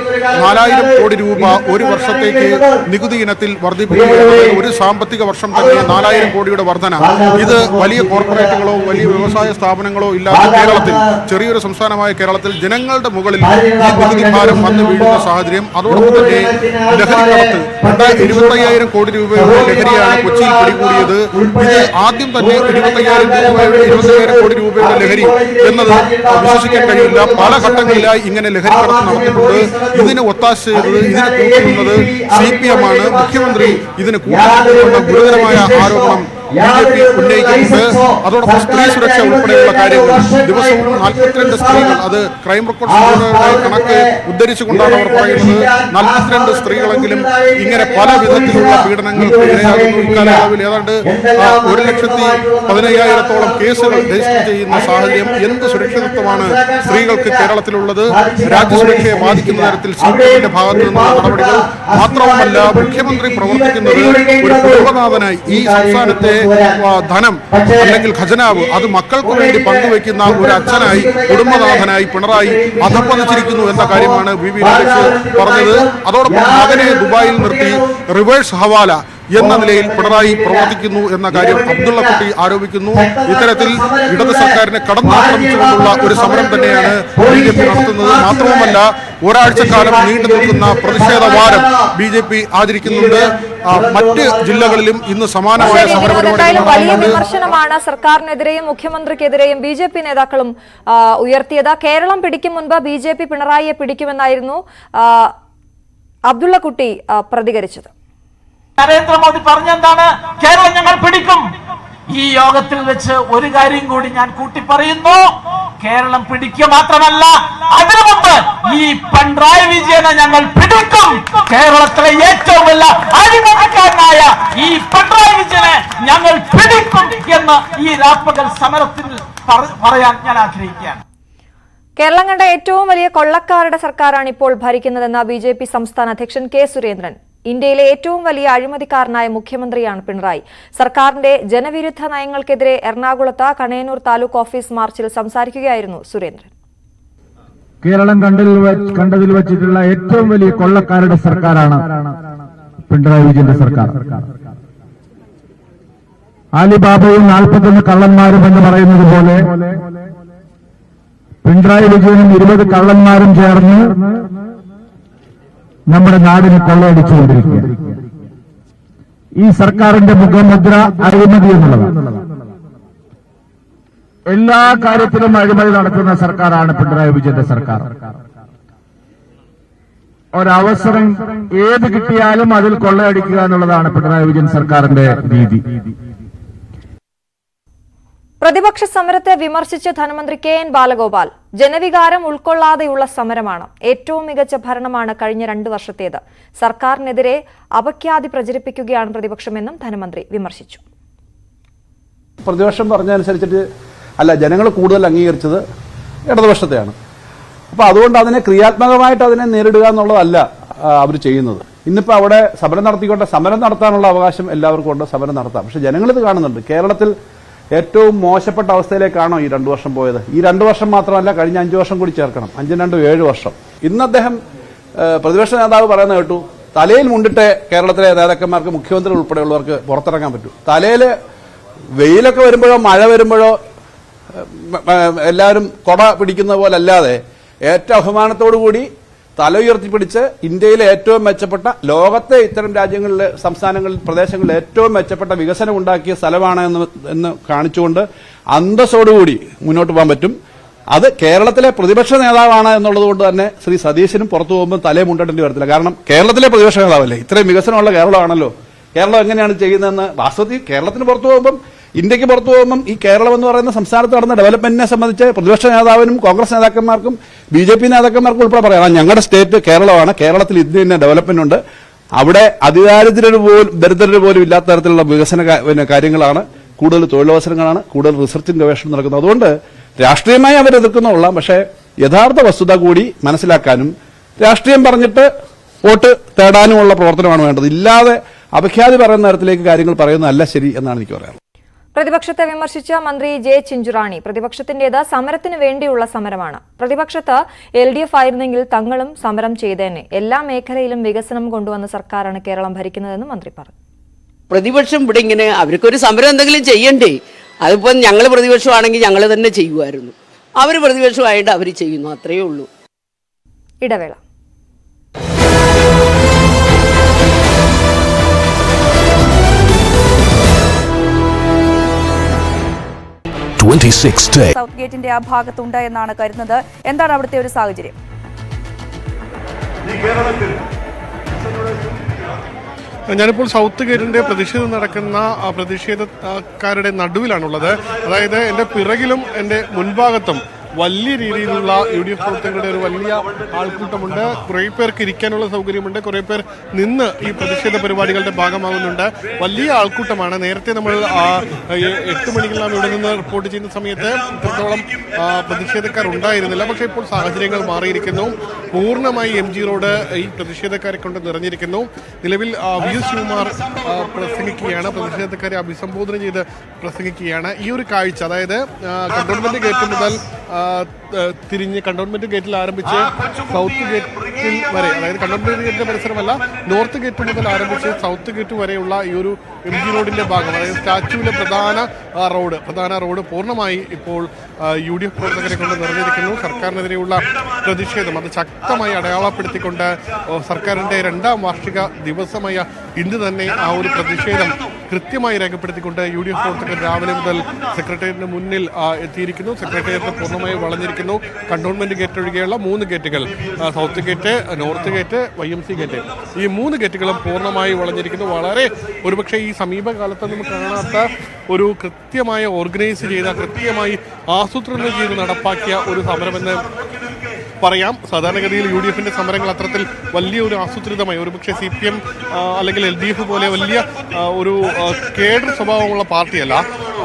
4000 കോടി രൂപ ഒരു വർഷത്തേക്ക് നികുതി ഇനത്തിൽ വർദ്ധിപ്പിക്കുകയാണ്. ഒരു സാമ്പത്തിക വർഷം തന്നെ 4000 കോടിയുടെ വർധന. ഇത് വലിയ കോർപ്പറേറ്റുകളോ വലിയ വ്യവസായ സ്ഥാപനങ്ങളോ ഇല്ലാത്ത കേരളത്തിൽ, ചെറിയൊരു സംസ്ഥാനമായ കേരളത്തിൽ ജനങ്ങളുടെ മുകളിൽ ഈ നികുതി ഭാരം വന്നു വീഴുന്ന സാഹചര്യം. അതോടൊപ്പം തന്നെ ലഹരിക്കടത്ത് 25,000 കോടി രൂപയുടെ ലഹരിയാണ് കൊച്ചിയിൽ പിടികൂടിയത്. ഇത് ആദ്യം തന്നെ 25,000 കോടി രൂപയുടെ ലഹരി എന്നത് വിശ്വസിക്കാൻ കഴിയില്ല. പല ഘട്ടങ്ങളിലായി ഇങ്ങനെ ലഹരിക്കടത്ത് നടന്നിട്ടുണ്ട്. ഇതിന് ഒത്താശ ചെയ്തത്, ഇതിന് കൂട്ടുന്നത് CPM ആണ്. മുഖ്യമന്ത്രി ഇതിന് കൂട്ടുന്ന ഗുരുതരമായ ആരോപണം BJP ഉന്നയിക്കുന്നുണ്ട്. അതോടൊപ്പം സ്ത്രീ സുരക്ഷ ഉൾപ്പെടെയുള്ള കാര്യങ്ങൾ ദിവസവും 42 സ്ത്രീകൾ, അത് ക്രൈം റെക്കോർഡ് ബ്യൂറോയുടെ കണക്ക് ഉദ്ധരിച്ചുകൊണ്ടാണ് അവർ പറയുന്നത്, 42 സ്ത്രീകളെങ്കിലും ഇങ്ങനെ പല വിധത്തിലുള്ള പീഡനങ്ങൾക്ക് ഇരയാകുന്നു. ഇക്കാലയളവിൽ ഏതാണ്ട് 1,15,000-ഓളം കേസുകൾ രജിസ്റ്റർ ചെയ്യുന്ന സാഹചര്യം. എന്ത് സുരക്ഷിതത്വമാണ് സ്ത്രീകൾക്ക് കേരളത്തിലുള്ളത്? രാജ്യസുരക്ഷയെ ബാധിക്കുന്ന തരത്തിൽ CPMന്റെ ഭാഗത്തു നിന്നുള്ള നടപടികൾ മാത്രവുമല്ല, മുഖ്യമന്ത്രി പ്രവർത്തിക്കുന്നത് ഒരു കുടുംബനാഥനായി. ഈ സംസ്ഥാനത്തെ ധനം അല്ലെങ്കിൽ ഖജനാവ് അത് മക്കൾക്ക് വേണ്ടി പങ്കുവെക്കുന്ന ഒരു അച്ഛനായി, കുടുംബനാഥനായി പിണറായി അധപ്പതിച്ചിരിക്കുന്നു എന്ന കാര്യമാണ് VV രാജേഷ് പറഞ്ഞത്. അതോടൊപ്പം മകനെ ദുബായിൽ നിർത്തി റിവേഴ്സ് ഹവാല എന്ന നിലയിൽ പിണറായി പ്രവർത്തിക്കുന്നു എന്ന കാര്യം അബ്ദുള്ള കുട്ടി ആരോപിക്കുന്നു. ഇത്തരത്തിൽ ഇടത് സർക്കാരിനെ കടന്നാക്രമിച്ചുകൊണ്ടുള്ള ഒരു സമരം തന്നെയാണ് BJP നടത്തുന്നത്. മാത്രവുമല്ല, ഒരാഴ്ചക്കാലം നീണ്ടു നിൽക്കുന്ന പ്രതിഷേധ വാരം BJP ആചരിക്കുന്നുണ്ട്. മറ്റ് ജില്ലകളിലും ഇന്ന് സമാനമായ സമരപരിപാടികൾ. വലിയ വിമർശനമാണ് സർക്കാരിനെതിരെയും മുഖ്യമന്ത്രിക്കെതിരെയും BJP നേതാക്കളും ഉയർത്തിയത്. കേരളം പിടിക്കും മുൻപ് BJP പിണറായിയെ പിടിക്കുമെന്നായിരുന്നു അബ്ദുള്ള കുട്ടി പ്രതികരിച്ചത്. നരേന്ദ്രമോദി പറഞ്ഞെന്താണ്? കേരളം ഞങ്ങൾ പിടിക്കും. ഈ യോഗത്തിൽ വെച്ച് ഒരു കാര്യം കൂടി ഞാൻ കൂട്ടി പറയുന്നു. കേരളം പിടിക്കുക മാത്രമല്ല, അതിനു മുമ്പ് ഈ പിണറായി വിജയനെ ഞങ്ങൾ പിടിക്കും. കേരളത്തിലെ ഏറ്റവും വലിയ അഴിമതിക്കാരനായ ഈ പിണറായി വിജയനെ ഞങ്ങൾ പിടിക്കും എന്ന് ഈ രാപ്പകൽ സമരത്തിൽ പറയാൻ ഞാൻ ആഗ്രഹിക്കുകയാണ്. കേരളം കണ്ട ഏറ്റവും വലിയ കൊള്ളക്കാരുടെ സർക്കാരാണ് ഇപ്പോൾ ഭരിക്കുന്നതെന്ന BJP സംസ്ഥാന അധ്യക്ഷൻ K സുരേന്ദ്രൻ. ഇന്ത്യയിലെ ഏറ്റവും വലിയ അഴിമതിക്കാരനായ മുഖ്യമന്ത്രിയാണ് പിണറായി. സർക്കാരിന്റെ ജനവിരുദ്ധ നയങ്ങൾക്കെതിരെ എറണാകുളത്ത് കണയന്നൂർ താലൂക്ക് ഓഫീസ് മാർച്ചിൽ സംസാരിക്കുകയായിരുന്നു സുരേന്ദ്രൻ. കേരളം കണ്ടതിൽ വച്ചിട്ടുള്ള ഏറ്റവും വലിയ കൊള്ളക്കാരുടെ സർക്കാരാണ് പിണറായി വിജയന്റെ സർക്കാർ. ആലിബാബയും 41 കള്ളന്മാരും എന്ന് പറയുന്നത് പോലെ പിണറായി വിജയനും 20 കള്ളന്മാരും ചേർന്ന് നമ്മുടെ നാടിനെ കൊള്ളയടിച്ചുകൊണ്ടിരിക്കുക. ഈ സർക്കാരിന്റെ മുഖമുദ്ര അഴിമതി എന്നുള്ളതാണ്. എല്ലാ കാര്യത്തിലും അഴിമതി നടത്തുന്ന സർക്കാരാണ് പിണറായി വിജയന്റെ സർക്കാർ. ഒരവസരം ഏത് കിട്ടിയാലും അതിൽ കൊള്ളയടിക്കുക എന്നുള്ളതാണ് പിണറായി വിജയൻ സർക്കാരിന്റെ രീതി. പ്രതിപക്ഷ സമരത്തെ വിമർശിച്ച ധനമന്ത്രി കെ.എൻ. ബാലഗോപാൽ ജനവികാരം ഉൾക്കൊള്ളാതെയുള്ള സമരമാണ്. ഏറ്റവും മികച്ച ഭരണമാണ് കഴിഞ്ഞ 2 വർഷത്തേത്. സർക്കാരിനെതിരെ അപഖ്യാതി പ്രചരിപ്പിക്കുകയാണ് പ്രതിപക്ഷമെന്നും ധനമന്ത്രി വിമർശിച്ചു. പ്രതിപക്ഷം പറഞ്ഞതനുസരിച്ചിട്ട് അല്ല, ജനങ്ങൾ കൂടുതൽ അംഗീകരിച്ചത് ഇടതുപക്ഷത്തെയാണ്. അപ്പോൾ അതുകൊണ്ട് അതിനെ ക്രിയാത്മകമായിട്ട് അതിനെ നേരിടുക എന്നുള്ളതല്ല അവർ ചെയ്യുന്നത്. ഇന്നിപ്പോൾ അവിടെ സമരം നടത്തിക്കൊണ്ട് സമരം നടത്താനുള്ള അവകാശം എല്ലാവർക്കും ഉണ്ട്, സമരം നടത്താം. പക്ഷെ ജനങ്ങളിത് കാണുന്നുണ്ട്. കേരളത്തിൽ ഏറ്റവും മോശപ്പെട്ട അവസ്ഥയിലേക്കാണോ ഈ 2 വർഷം പോയത്? ഈ 2 വർഷം മാത്രമല്ല, കഴിഞ്ഞ 5 വർഷം കൂടി ചേർക്കണം. 5 2 7 വർഷം. ഇന്ന് അദ്ദേഹം പ്രതിപക്ഷ നേതാവ് പറയുന്നത് കേട്ടു, തലയിൽ മുണ്ടിട്ട് കേരളത്തിലെ നേതാക്കന്മാർക്ക്, മുഖ്യമന്ത്രി ഉൾപ്പെടെയുള്ളവർക്ക് പുറത്തിറങ്ങാൻ പറ്റും. തലയിൽ വെയിലൊക്കെ വരുമ്പോഴോ മഴ വരുമ്പോഴോ എല്ലാവരും കൊട പിടിക്കുന്ന പോലെ അല്ലാതെ ഏറ്റവും അഭിമാനത്തോടു കൂടി തല ഉയർത്തിപ്പിടിച്ച് ഇന്ത്യയിലെ ഏറ്റവും മെച്ചപ്പെട്ട, ലോകത്തെ ഇത്തരം രാജ്യങ്ങളിലെ, സംസ്ഥാനങ്ങളിൽ, പ്രദേശങ്ങളിൽ ഏറ്റവും മെച്ചപ്പെട്ട വികസനം ഉണ്ടാക്കിയ സ്ഥലമാണ് എന്ന് കാണിച്ചുകൊണ്ട് അന്തസ്സോടുകൂടി മുന്നോട്ട് പോകാൻ പറ്റും. അത് കേരളത്തിലെ പ്രതിപക്ഷ നേതാവാണ് എന്നുള്ളത് കൊണ്ട് തന്നെ ശ്രീ സതീശനും പുറത്തു പോകുമ്പോൾ തലയെ മുണ്ടേണ്ടി വരത്തില്ല. കാരണം കേരളത്തിലെ പ്രതിപക്ഷ നേതാവല്ലേ, ഇത്രയും വികസനമുള്ള കേരളമാണല്ലോ. കേരളം എങ്ങനെയാണ് ചെയ്യുന്നതെന്ന് വാസ്തവത്തിൽ കേരളത്തിന് പുറത്തു പോകുമ്പം, ഇന്ത്യക്ക് പുറത്തു പോകുമ്പം ഈ കേരളം എന്ന് പറയുന്ന സംസ്ഥാനത്ത് നടന്ന ഡെവലപ്മെന്റിനെ സംബന്ധിച്ച് പ്രതിപക്ഷ നേതാവിനും കോൺഗ്രസ് നേതാക്കന്മാർക്കും BJP നേതാക്കന്മാർക്കും ഉൾപ്പെടെ പറയാം, ഞങ്ങളുടെ സ്റ്റേറ്റ് കേരളമാണ്, കേരളത്തിൽ ഇത് തന്നെ ഡെവലപ്മെന്റ് ഉണ്ട്, അവിടെ ദരിദ്രര് പോലും ഇല്ലാത്ത തരത്തിലുള്ള വികസന കാര്യങ്ങളാണ്, കൂടുതൽ തൊഴിലവസരങ്ങളാണ്, കൂടുതൽ റിസർച്ചും ഗവേഷണം നടക്കുന്നത്. അതുകൊണ്ട് രാഷ്ട്രീയമായി അവർ എതിർക്കുന്നുള്ളൂ. പക്ഷേ യഥാർത്ഥ വസ്തുത കൂടി മനസ്സിലാക്കാനും രാഷ്ട്രീയം പറഞ്ഞിട്ട് വോട്ട് തേടാനുമുള്ള പ്രവർത്തനമാണ് വേണ്ടത്. ഇല്ലാതെ അപഖ്യാതി പറയുന്ന തരത്തിലേക്ക് കാര്യങ്ങൾ പറയുന്നതല്ല ശരി എന്നാണ് എനിക്ക് പറയാറ്. പ്രതിപക്ഷത്തെ വിമർശിച്ച മന്ത്രി ജെ. ചിഞ്ചുറാണി, പ്രതിപക്ഷത്തിന്റേത് സമരത്തിന് വേണ്ടിയുള്ള സമരമാണ്. പ്രതിപക്ഷത്ത് LDF ആയിരുന്നെങ്കിൽ തങ്ങളും സമരം ചെയ്തേനെ. എല്ലാ മേഖലയിലും വികസനം കൊണ്ടുവന്ന സർക്കാരാണ് കേരളം ഭരിക്കുന്നതെന്നും മന്ത്രി പറഞ്ഞു. പ്രതിപക്ഷം ഇവിടെ ഇങ്ങനെ അവർക്കൊരു സമരം എന്തെങ്കിലും ചെയ്യണ്ടേ? അതിപ്പോൾ ഞങ്ങൾ പ്രതിപക്ഷമാണെങ്കിൽ ഞങ്ങൾ തന്നെ ചെയ്യുമായിരുന്നു. അവർ പ്രതിപക്ഷമായിട്ട് അവർ ചെയ്യുന്നു, അത്രയേ ഉള്ളൂ. ഇടവേള. സൗത്ത് ഗേറ്റിന്റെ ആ ഭാഗത്തുണ്ട് എന്നാണ് കരുതുന്നത്. എന്താണ് അവിടുത്തെ ഒരു സാഹചര്യം? ഞാനിപ്പോൾ സൗത്ത് ഗേറ്റിന്റെ പ്രതിഷേധം നടക്കുന്ന പ്രതിഷേധക്കാരുടെ നടുവിലാണുള്ളത്. അതായത് എൻ്റെ പിറകിലും എൻ്റെ മുൻഭാഗത്തും വലിയ രീതിയിലുള്ള UDF പ്രവർത്തകരുടെ ഒരു വലിയ ആൾക്കൂട്ടമുണ്ട്. കുറേ പേർക്ക് ഇരിക്കാനുള്ള സൗകര്യമുണ്ട്, കുറേ പേർ നിന്ന് ഈ പ്രതിഷേധ പരിപാടികളുടെ ഭാഗമാകുന്നുണ്ട്. വലിയ ആൾക്കൂട്ടമാണ്. നേരത്തെ നമ്മൾ 8 മണിക്കെല്ലാം ഇവിടെ നിന്ന് റിപ്പോർട്ട് ചെയ്യുന്ന സമയത്ത് ഇത്രത്തോളം പ്രതിഷേധക്കാർ ഉണ്ടായിരുന്നില്ല. പക്ഷേ ഇപ്പോൾ സാഹചര്യങ്ങൾ മാറിയിരിക്കുന്നു. പൂർണ്ണമായി MG റോഡ് ഈ പ്രതിഷേധക്കാരെ കൊണ്ട് നിറഞ്ഞിരിക്കുന്നു. നിലവിൽ VS ശിവകുമാർ പ്രസംഗിക്കുകയാണ്, പ്രതിഷേധക്കാരെ അഭിസംബോധന ചെയ്ത് പ്രസംഗിക്കുകയാണ്. ഈ ഒരു കാഴ്ച, അതായത് കണ്ടോൺമെന്റ് ഗേറ്റ് മുതൽ തിരിഞ്ഞ് കണ്ടോൺമെന്റ് ഗേറ്റിൽ ആരംഭിച്ച് സൗത്ത് ഗേറ്റിൽ വരെ, അതായത് കണ്ടോൺമെന്റ് ഗേറ്റിന്റെ പരിസരമല്ല, നോർത്ത് ഗേറ്റ് മുതൽ ആരംഭിച്ച് സൗത്ത് ഗേറ്റ് വരെയുള്ള ഈ ഒരു MG റോഡിന്റെ ഭാഗം, അതായത് സ്റ്റാച്യുവിലെ പ്രധാന റോഡ് പൂർണ്ണമായി ഇപ്പോൾ UDF പ്രവർത്തകരെ കൊണ്ട് നിറഞ്ഞിരിക്കുന്നു. സർക്കാരിനെതിരെയുള്ള പ്രതിഷേധം അത് ശക്തമായി അടയാളപ്പെടുത്തിക്കൊണ്ട് സർക്കാരിന്റെ 2ാം വാർഷിക ദിവസമായ ഇന്ന് തന്നെ ആ ഒരു പ്രതിഷേധം കൃത്യമായി രേഖപ്പെടുത്തിക്കൊണ്ട് UDF പ്രവർത്തകർ രാവിലെ മുതൽ സെക്രട്ടേറിയറ്റിന് മുന്നിൽ എത്തിയിരിക്കുന്നു. സെക്രട്ടേറിയറ്റ് പൂർണ്ണമായി വളഞ്ഞിരിക്കുന്നു. കണ്ടോൺമെന്റ് ഗേറ്റ് ഒഴികെയുള്ള 3 ഗേറ്റുകൾ, south gate, north gate, YMC gate, ഈ 3 ഗേറ്റുകളും പൂർണ്ണമായി വളഞ്ഞിരിക്കുന്നു. വളരെ ഒരുപക്ഷെ ഈ സമീപകാലത്ത് നമുക്ക് കാണാത്ത ഒരു കൃത്യമായ ഓർഗനൈസ് ചെയ്ത, കൃത്യമായി ആസൂത്രണം ചെയ്ത് നടപ്പാക്കിയ ഒരു സമരമെന്ന് പറയാം. സാധാരണഗതിയിൽ UDFന്റെ സമരങ്ങൾ അത്തരത്തിൽ വലിയൊരു ആസൂത്രിതമായി, ഒരുപക്ഷെ CPM അല്ലെങ്കിൽ LDF പോലെ വലിയ ഒരു കേഡർ സ്വഭാവമുള്ള പാർട്ടിയല്ല.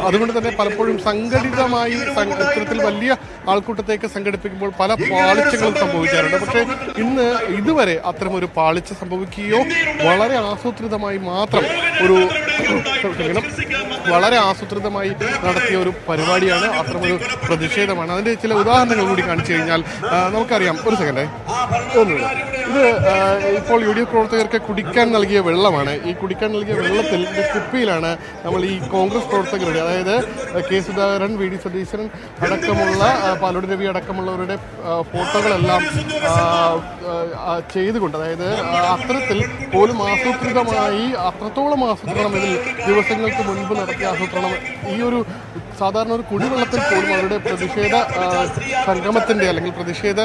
അതുകൊണ്ട് തന്നെ പലപ്പോഴും സംഘടിതമായി ഇത്തരത്തിൽ വലിയ ആൾക്കൂട്ടത്തേക്ക് സംഘടിപ്പിക്കുമ്പോൾ പല പാളിച്ചകളും സംഭവിക്കാറുണ്ട്. പക്ഷേ ഇന്ന് ഇതുവരെ അത്തരം ഒരു പാളിച്ച സംഭവിക്കുകയോ വളരെ ആസൂത്രിതമായി മാത്രം വളരെ ആസൂത്രിതമായി നടത്തിയ ഒരു പരിപാടിയാണ്, അത്തരമൊരു പ്രതിഷേധമാണ്. അതിന്റെ ചില ഉദാഹരണങ്ങൾ കൂടി കാണിച്ചു കഴിഞ്ഞാൽ നമുക്കറിയാം. ഒരു സെക്കൻഡേ, ഇത് ഇപ്പോൾ UDF പ്രവർത്തകർക്ക് കുടിക്കാൻ നൽകിയ വെള്ളമാണ്. ഈ കുടിക്കാൻ നൽകിയ വെള്ളത്തിൽ കുപ്പിയിലാണ് നമ്മൾ ഈ കോൺഗ്രസ് പ്രവർത്തകരുടെ, അതായത് K. സുധാകരൻ, VD സതീശൻ അടക്കമുള്ള, പാലോട് രവി അടക്കമുള്ളവരുടെ ഫോട്ടോകളെല്ലാം ചെയ്തുകൊണ്ട്, അതായത് അത്തരത്തിൽ പോലും ആസൂത്രിതമായി, അത്രത്തോളം ആസൂത്രണം ഇതിൽ ദിവസങ്ങൾക്ക് മുൻപ് നടത്തിയ ആസൂത്രണം, ഈ ഒരു സാധാരണ ഒരു കുടിവെള്ളത്തിൽ പോലും അവരുടെ പ്രതിഷേധ സംഗമത്തിന്റെ അല്ലെങ്കിൽ പ്രതിഷേധ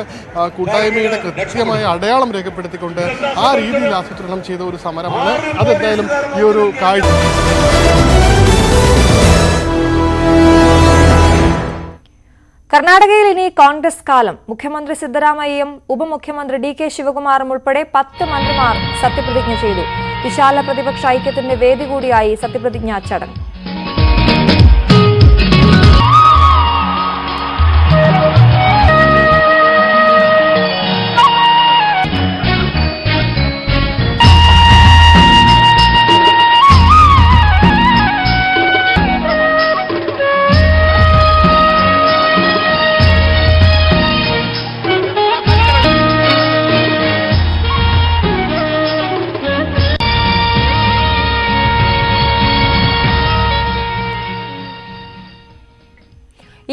കൂട്ടായ്മയുടെ കൃത്യമായ അടയാളം രേഖപ്പെടുത്തിക്കൊണ്ട് ആ രീതിയിൽ ആസൂത്രണം ചെയ്ത ഒരു സമരമാണ്. അതെന്തായാലും ഈ ഒരു കാഴ്ച കർണാടകയിൽ ഇനി കോൺഗ്രസ് കാലം. മുഖ്യമന്ത്രി സിദ്ധരാമയ്യയും ഉപമുഖ്യമന്ത്രി DK ശിവകുമാറും ഉൾപ്പെടെ 10 മന്ത്രിമാർ സത്യപ്രതിജ്ഞ ചെയ്തു. വിശാല പ്രതിപക്ഷ ഐക്യത്തിന്റെ വേദി കൂടിയായി സത്യപ്രതിജ്ഞാ ചടങ്ങ്.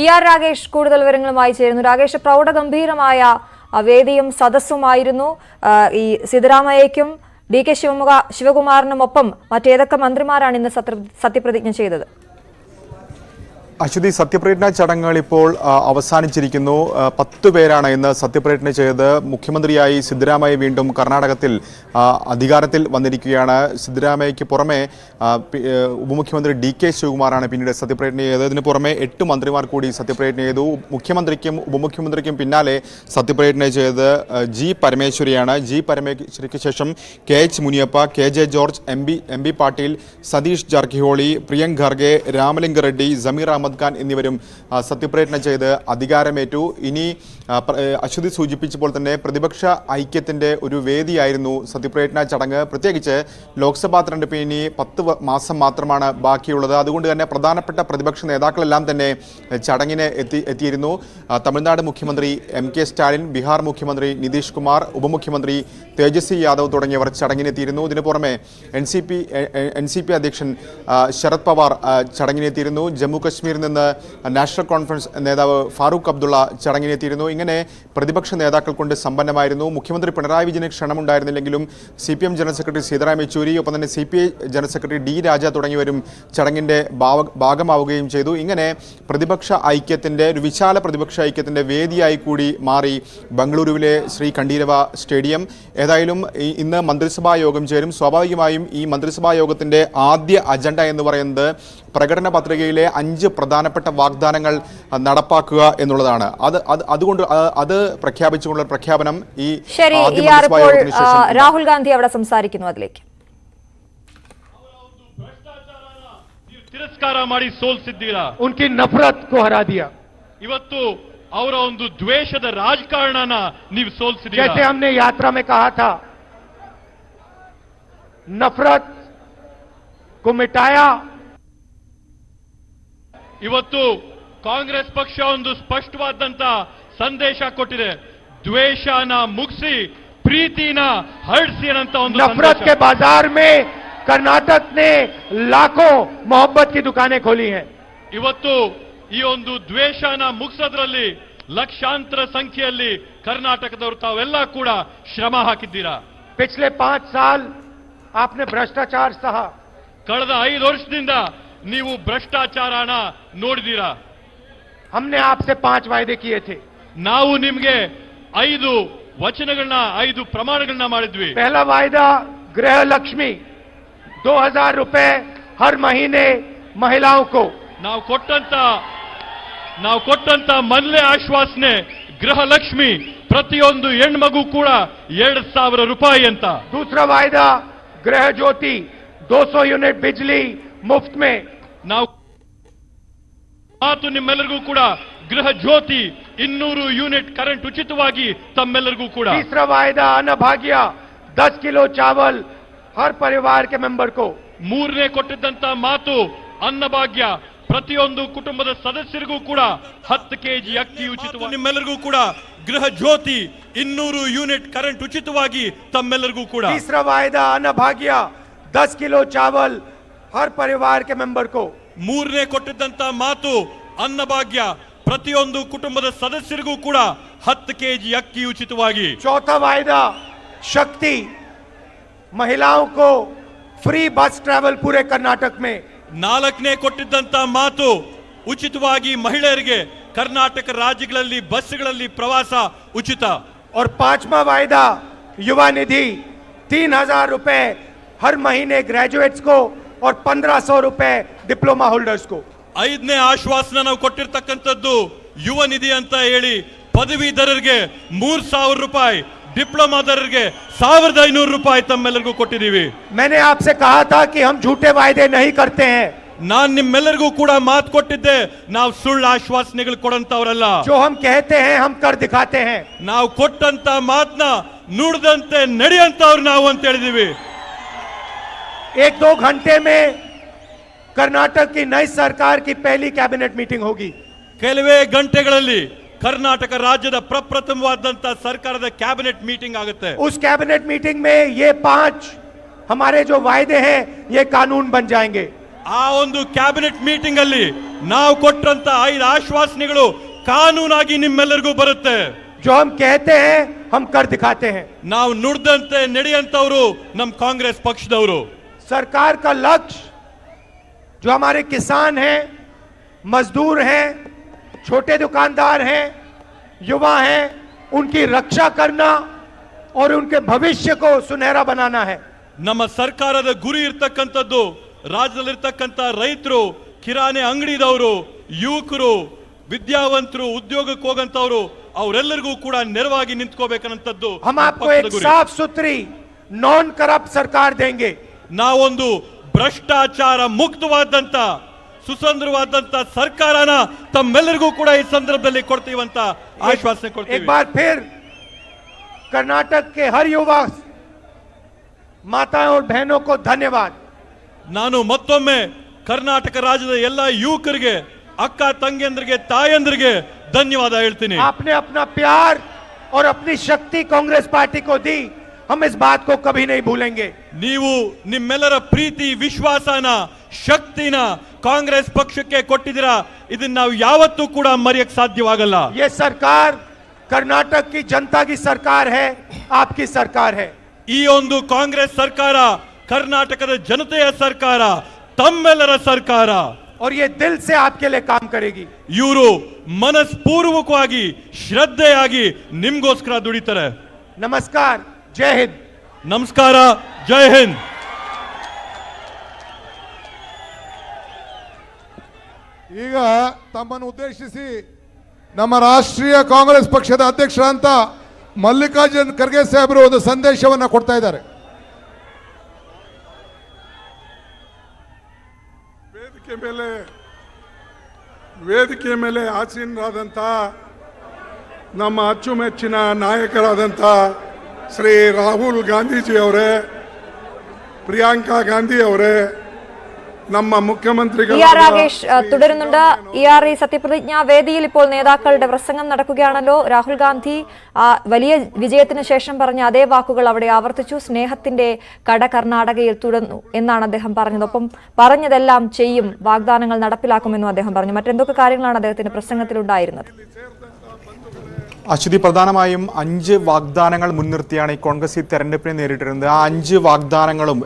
ER രാകേഷ് കൂടുതൽ വിവരങ്ങളുമായി ചേരുന്നു. രാകേഷ്, പ്രൗഢഗംഭീരമായ വേദിയും സദസ്സുമായിരുന്നു. ഈ സിദ്ധരാമയ്യയ്ക്കും DK ശിവകുമാറിനുമൊപ്പം മറ്റേതൊക്കെ മന്ത്രിമാരാണ് ഇന്ന് സത്യപ്രതിജ്ഞ ചെയ്തത്? അശ്വതി, സത്യപ്രതിജ്ഞാ ചടങ്ങുകൾ ഇപ്പോൾ അവസാനിച്ചിരിക്കുന്നു. 10 പേരാണ് ഇന്ന് സത്യപ്രതിജ്ഞ ചെയ്ത്. മുഖ്യമന്ത്രിയായി സിദ്ധരാമയ്യ വീണ്ടും കർണാടകത്തിൽ അധികാരത്തിൽ വന്നിരിക്കുകയാണ്. സിദ്ധരാമയ്യയ്ക്ക് പുറമെ ഉപമുഖ്യമന്ത്രി DK ശിവകുമാറാണ് പിന്നീട് സത്യപ്രതിജ്ഞ ചെയ്തത്. ഇതിന് പുറമെ 8 മന്ത്രിമാർ കൂടി സത്യപ്രതിജ്ഞ ചെയ്തു. മുഖ്യമന്ത്രിക്കും ഉപമുഖ്യമന്ത്രിക്കും പിന്നാലെ സത്യപ്രതിജ്ഞ ചെയ്തത് G പരമേശ്വരിയാണ്. G പരമേശ്വരിക്ക് ശേഷം KH Muniyappa, KJ George, MB Patil, Satish Jarkiholi, Priyank Kharge, Ramalinga Reddy, Sameer Ahmed Khan എന്നിവരും സത്യപ്രതിജ്ഞ ചെയ്ത് അധികാരമേറ്റു. ഇനി അശ്വതി സൂചിപ്പിച്ചപ്പോൾ തന്നെ പ്രതിപക്ഷ ഐക്യത്തിന്റെ ഒരു വേദിയായിരുന്നു സത്യപ്രതിജ്ഞാ ചടങ്ങ്. പ്രത്യേകിച്ച് ലോക്സഭാ തെരഞ്ഞെടുപ്പ് ഇനി 10 മാസം മാത്രമാണ് ബാക്കിയുള്ളത്. അതുകൊണ്ട് തന്നെ പ്രധാനപ്പെട്ട പ്രതിപക്ഷ നേതാക്കളെല്ലാം തന്നെ ചടങ്ങിന് എത്തിയിരുന്നു. തമിഴ്നാട് മുഖ്യമന്ത്രി MK സ്റ്റാലിൻ, ബീഹാർ മുഖ്യമന്ത്രി നിതീഷ് കുമാർ, ഉപമുഖ്യമന്ത്രി തേജസ്വി യാദവ് തുടങ്ങിയവർ ചടങ്ങിനെത്തിയിരുന്നു. ഇതിനു പുറമെ NCP അധ്യക്ഷൻ ശരത് പവാർ ചടങ്ങിനെത്തിയിരുന്നു. ജമ്മു കശ്മീരിൽ നിന്ന് നാഷണൽ കോൺഫറൻസ് നേതാവ് ഫാറൂഖ് അബ്ദുള്ള ചടങ്ങിനെത്തിയിരുന്നു. ഇങ്ങനെ പ്രതിപക്ഷ നേതാക്കൾ കൊണ്ട് സമ്പന്നമായിരുന്നു. മുഖ്യമന്ത്രി പിണറായി വിജയന് ക്ഷണമുണ്ടായിരുന്നില്ലെങ്കിലും CPM general secretary Sitaram Yechury, ഒപ്പം തന്നെ CPI ജനറൽ സെക്രട്ടറി D രാജ തുടങ്ങിയവരും ചടങ്ങിന്റെ ഭാഗമാവുകയും ചെയ്തു. ഇങ്ങനെ പ്രതിപക്ഷ ഐക്യത്തിന്റെ ഒരു വിശാല പ്രതിപക്ഷ ഐക്യത്തിന്റെ വേദിയായി കൂടി മാറി ബംഗളൂരുവിലെ ശ്രീ കണ്ഠീരവ സ്റ്റേഡിയം. ഏതായാലും ഇന്ന് മന്ത്രിസഭാ യോഗം ചേരും. സ്വാഭാവികമായും ഈ മന്ത്രിസഭാ യോഗത്തിന്റെ ആദ്യ അജണ്ട എന്ന് പറയുന്നത് പ്രകടന പത്രികയിലെ 5 പ്രധാനപ്പെട്ട വാഗ്ദാനങ്ങൾ നടപ്പാക്കുക എന്നുള്ളതാണ്. അതുകൊണ്ട് അത് പ്രഖ്യാപിച്ചുകൊണ്ടുള്ള പ്രഖ്യാപനം ഈ രാഹുൽ ഗാന്ധി അവിടെ സംസാരിക്കുന്നു. അതിലേക്ക് ತಿರಸ್ಕಾರ ಮಾಡಿ ಸೋಲಿಸಿದ್ದೀರಾ. ಉನ್ಕಿ ನಫರತ್ ಕೋ ಹರಾ ದಿಯಾ. ಇವತ್ತು ಅವರ ಒಂದು ದ್ವೇಷದ ರಾಜಕಾರಣನ ನೀವು ಸೋಲಿಸಿದ್ದೀರಾ. जैसे हमने यात्रा में कहा था, नफरत को मिटाया. ಇವತ್ತು ಕಾಂಗ್ರೆಸ್ ಪಕ್ಷ ಒಂದು ಸ್ಪಷ್ಟವಾದಂತ ಸಂದೇಶ ಕೊಟ್ಟಿದೆ. ದ್ವೇಷನ ಮುಗಿಸಿ ಪ್ರೀತಿನ ಹರಡಿಸಿ ಅನ್ನಂತ ಒಂದು नफरत के बाजार में कर्नाटक ने लाखों मोहब्बत की दुकानें खोली हैं. ಇವತ್ತು ಈ ಒಂದು ದ್ವೇಷನ ಮುಗಿಸೋದ್ರಲ್ಲಿ ಲಕ್ಷಾಂತರ ಸಂಖ್ಯೆಯಲ್ಲಿ ಕರ್ನಾಟಕದವರು ತಾವೆಲ್ಲ ಕೂಡ ಶ್ರಮ ಹಾಕಿದ್ದೀರಾ. पिछले 5 साल आपने भ्रष्टाचार सहा. ಕಳೆದ 5 ವರ್ಷದಿಂದ ನೀವು ಭ್ರಷ್ಟಾಚಾರನ ನೋಡಿದ್ದೀರಾ. हमने आपसे 5 वायदे किए थे. ನಾವು ನಿಮಗೆ 5 ವಚನಗಳನ್ನ 5 ಪ್ರಮಾಣಗಳನ್ನ ಮಾಡಿದ್ವಿ. पहला वायदा गृह लक्ष्मी 2000 रुपए हर महीने महिलाओं को. ನಾವು ಕೊಟ್ಟಂತ ಮೊದಲನೇ ಆಶ್ವಾಸನೆ ಗೃಹ ಲಕ್ಷ್ಮಿ, ಪ್ರತಿಯೊಂದು ಹೆಣ್ಮಗು ಕೂಡ 2000 ರೂಪಾಯಿ ಅಂತ. दूसरा वायदा गृह ज्योति 200 यूनिट बिजली मुफ्त में. ನಾವು ಮಾತು ನಿಮ್ಮೆಲ್ಲರಿಗೂ ಕೂಡ ಗೃಹ ಜ್ಯೋತಿ 200 ಯೂನಿಟ್ ಕರೆಂಟ್ ಉಚಿತವಾಗಿ ತಮ್ಮೆಲ್ಲರಿಗೂ ಕೂಡ. तीसरा वायदा अन्नभाग्य 10 किलो चावल हर परिवार के मेंबर को. ಮೂರನೇ ಕೊಟ್ಟಿದ್ದಂತ ಮಾತು ಅನ್ನಭಾಗ್ಯ, ಪ್ರತಿಯೊಂದು ಕುಟುಂಬದ ಸದಸ್ಯರಿಗೂ ಕೂಡ 10 kg ಅಕ್ಕಿ ಉಚಿತವಾಗಿ. ನಿಮ್ಮೆಲ್ಲರಿಗೂ ಕೂಡ ಗೃಹ ಜ್ಯೋತಿ 200 ಯೂನಿಟ್ ಕರೆಂಟ್ ಉಚಿತವಾಗಿ ತಮ್ಮೆಲ್ಲರಿಗೂ ಕೂಡ. तीसरा वायदा अन्नभाग्य 10 किलो चावल हर परिवार के मेंबर को. ಮೂರನೇ ಕೊಟ್ಟಿದ್ದಂತ ಮಾತು ಅನ್ನಭಾಗ್ಯ, ಪ್ರತಿಯೊಂದು ಕುಟುಂಬದ ಸದಸ್ಯರಿಗೂ ಕೂಡ 10 kg ಅಕ್ಕಿ ಉಚಿತವಾಗಿ. चौथा वायदा शक्ति, महिलाओं को फ्री बस ट्रैवल पूरे कर्नाटक में. ನಾಲ್ಕನೇ ಕೊಟ್ಟಿದ್ದಂತ ಮಾತು ಉಚಿತವಾಗಿ ಮಹಿಳೆಯರಿಗೆ ಕರ್ನಾಟಕ ರಾಜ್ಯಗಳಲ್ಲಿ ಬಸ್ಗಳಲ್ಲಿ ಪ್ರವಾಸ ಉಚಿತ. और पांचवा वायदा युवा निधि 3000 रुपए हर महीने ग्रेजुएट्स को और 1500 रुपए डिप्लोमा होल्डर्स को. 5ನೇ ಆಶ್ವಾಸನ ನಾವು ಕೊಟ್ಟಿರತಕ್ಕಂತದ್ದು ಯುವ ನಿಧಿ ಅಂತ ಹೇಳಿ ಪದವೀಧರರಿಗೆ 3,000 ರೂಪಾಯಿ, ಡಿಪ್ಲೊಮಾದವರಿಗೆ 1,500 ರೂಪಾಯಿ ತಮ್ಮೆಲ್ಲರಿಗೂ ಕೊಟ್ಟಿದ್ದೀವಿ. मैंने आपसे कहा था कि हम झूठे वायदे नहीं करते हैं. ನಾನು ನಿಮ್ಮೆಲ್ಲರಿಗೂ ಕೂಡ ಮಾತು ಕೊಟ್ಟಿದ್ದೆ, ನಾವು ಸುಳ್ಳು ಆಶ್ವಾಸನೆಗಳು ಕೊಡಂತವರಲ್ಲ. जो हम कहते हैं हम कर दिखाते हैं. ನಾವು ಕೊಟ್ಟಂತ ಮಾತನ್ನ ನುಡಿದಂತೆ ನಡೆಯಂತವ್ರು ನಾವು ಅಂತ ಹೇಳಿದೀವಿ. 1-2 घंटे में कर्नाटक की नई सरकार की पहली कैबिनेट मीटिंग होगी. ಕೆಲವೇ ಗಂಟೆಗಳಲ್ಲಿ ಕರ್ನಾಟಕ ರಾಜ್ಯದ ಪ್ರಪ್ರಥಮವಾದಂತ ಸರ್ಕಾರದ ಕ್ಯಾಬಿನೆಟ್ ಮೀಟಿಂಗ್ ಆಗುತ್ತೆ. उस कैबिनेट मीटिंग में ये 5 हमारे जो वायदे हैं ये कानून बन जाएंगे. ಆ ಒಂದು ಕ್ಯಾಬಿನೆಟ್ ಮೀಟಿಂಗ್ ಅಲ್ಲಿ ನಾವು ಕೊಟ್ಟಂತ 5 ಆಶ್ವಾಸನೆಗಳು ಕಾನೂನಾಗಿ ನಿಮ್ಮೆಲ್ಲರಿಗೂ ಬರುತ್ತೆ. जो हम कहते हैं हम कर दिखाते हैं. ನಾವು ನುಡಿದಂತೆ ನಡೆಯಂತವರು ನಮ್ಮ ಕಾಂಗ್ರೆಸ್ ಪಕ್ಷದವರು. सरकार का लक्ष्य जो हमारे किसान हैं, मजदूर हैं, छोटे दुकानदार हैं, युवा हैं, उनकी रक्षा करना और उनके भविष्य को सुनहरा बनाना है. ನಮ್ಮ ಸರ್ಕಾರದ ಗುರಿ ಇರತಕ್ಕಂತದ್ದು ರಾಜ್ಯದಲ್ಲಿರ್ತಕ್ಕಂತ ರೈತರು, ಕಿರಾಣಿ ಅಂಗಡಿದವರು, ಯುವಕರು, ವಿದ್ಯಾವಂತರು, ಉದ್ಯೋಗಕ್ಕೆ ಹೋಗಂತವರು ಅವರೆಲ್ಲರಿಗೂ ಕೂಡ ನೆರವಾಗಿ ನಿಂತ್ಕೋಬೇಕನ್ನಂತದ್ದು. हम आपको एक साफ सुथरी नॉन करप्ट सरकार देंगे. ನಾವೊಂದು ಭ್ರಷ್ಟಾಚಾರ ಮುಕ್ತವಾದಂತ ಸುಸಂದ್ರವಾದಂತ ಸರ್ಕಾರನ ತಮ್ಮೆಲ್ಲರಿಗೂ ಕೂಡ ಈ ಸಂದರ್ಭದಲ್ಲಿ ಕೊಡ್ತೀವಂತ ಆಶ್ವಾಸನೆ ಕೊಡ್ತೀವಿ. एक बार फिर कर्नाटक के हर युवा माताओं और बहनों को धन्यवाद. ನಾನು ಮತ್ತೊಮ್ಮೆ ಕರ್ನಾಟಕ ರಾಜ್ಯದ ಎಲ್ಲ ಯುವಕರಿಗೆ, ಅಕ್ಕ ತಂಗಿಯಂದ್ರಿಗೆ, ತಾಯಂದ್ರಿಗೆ ಧನ್ಯವಾದ ಹೇಳ್ತೀನಿ. आपने अपना प्यार और अपनी शक्ति कांग्रेस पार्टी को दी, हम इस बात को कभी नहीं भूलेंगे. ನೀವು ನಿಮ್ಮೆಲ್ಲರ ಪ್ರೀತಿ, ವಿಶ್ವಾಸನ, ಶಕ್ತಿನ ಕಾಂಗ್ರೆಸ್ ಪಕ್ಷಕ್ಕೆ ಕೊಟ್ಟಿದ್ದೀರಾ. ಇದನ್ನ ನಾವು ಯಾವತ್ತೂ ಕೂಡ ಮರೆಯಕ್ಕೆ ಸಾಧ್ಯವಾಗಲ್ಲ. ये सरकार कर्नाटक की जनता की सरकार है, आपकी सरकार है. ಈ ಒಂದು ಕಾಂಗ್ರೆಸ್ ಸರ್ಕಾರ ಕರ್ನಾಟಕದ ಜನತೆಯ ಸರ್ಕಾರ, ತಮ್ಮೆಲ್ಲರ ಸರ್ಕಾರ. और ये दिल से आपके लिए काम करेगी. ಇವರು ಮನಸ್ಪೂರ್ವಕವಾಗಿ, ಶ್ರದ್ಧೆಯಾಗಿ ನಿಮ್ಗೋಸ್ಕರ ದುಡಿತಾರೆ. नमस्कार, जय हिंद. ನಮಸ್ಕಾರ, ಜೈ ಹಿಂದ್. ಈಗ ತಮ್ಮನ್ನು ಉದ್ದೇಶಿಸಿ ನಮ್ಮ ರಾಷ್ಟ್ರೀಯ ಕಾಂಗ್ರೆಸ್ ಪಕ್ಷದ ಅಧ್ಯಕ್ಷರಂತ ಮಲ್ಲಿಕಾರ್ಜುನ್ ಖರ್ಗೆ ಸಾಹೇಬರು ಒಂದು ಸಂದೇಶವನ್ನು ಕೊಡ್ತಾ ಇದ್ದಾರೆ. ವೇದಿಕೆ ಮೇಲೆ ಆಸೀನರಾದಂಥ ನಮ್ಮ ಅಚ್ಚುಮೆಚ್ಚಿನ ನಾಯಕರಾದಂಥ ಶ್ರೀ ರಾಹುಲ್ ಗಾಂಧೀಜಿ ಅವರೇ, പ്രിയങ്ക ഗാന്ധി അവരെ, ನಮ್ಮ മുഖ്യമന്ത്രികൾ രാകേഷ് തുടരുന്നുണ്ട്. ഈ സത്യപ്രതിജ്ഞാ വേദിയിൽ ഇപ്പോൾ നേതാക്കളുടെ പ്രസംഗം നടക്കുകയാണല്ലോ. രാഹുൽ ഗാന്ധി വലിയ വിജയത്തിന് ശേഷം പറഞ്ഞ അതേ വാക്കുകൾ അവിടെ ആവർത്തിച്ചു. സ്നേഹത്തിന്റെ കട കർണാടകയിൽ തുടർന്നു എന്നാണ് അദ്ദേഹം പറഞ്ഞത്. ഒപ്പം പറഞ്ഞതെല്ലാം ചെയ്യും, വാഗ്ദാനങ്ങൾ നടപ്പിലാക്കുമെന്നും അദ്ദേഹം പറഞ്ഞു. മറ്റെന്തൊക്കെ കാര്യങ്ങളാണ് അദ്ദേഹത്തിന്റെ പ്രസംഗത്തിലുണ്ടായിരുന്നത്? അശ്വതി, പ്രധാനമായും 5 വാഗ്ദാനങ്ങൾ മുൻനിർത്തിയാണ് ഈ കോൺഗ്രസ് ഈ തെരഞ്ഞെടുപ്പിനെ നേരിട്ടിരുന്നത്. ആ 5 വാഗ്ദാനങ്ങളും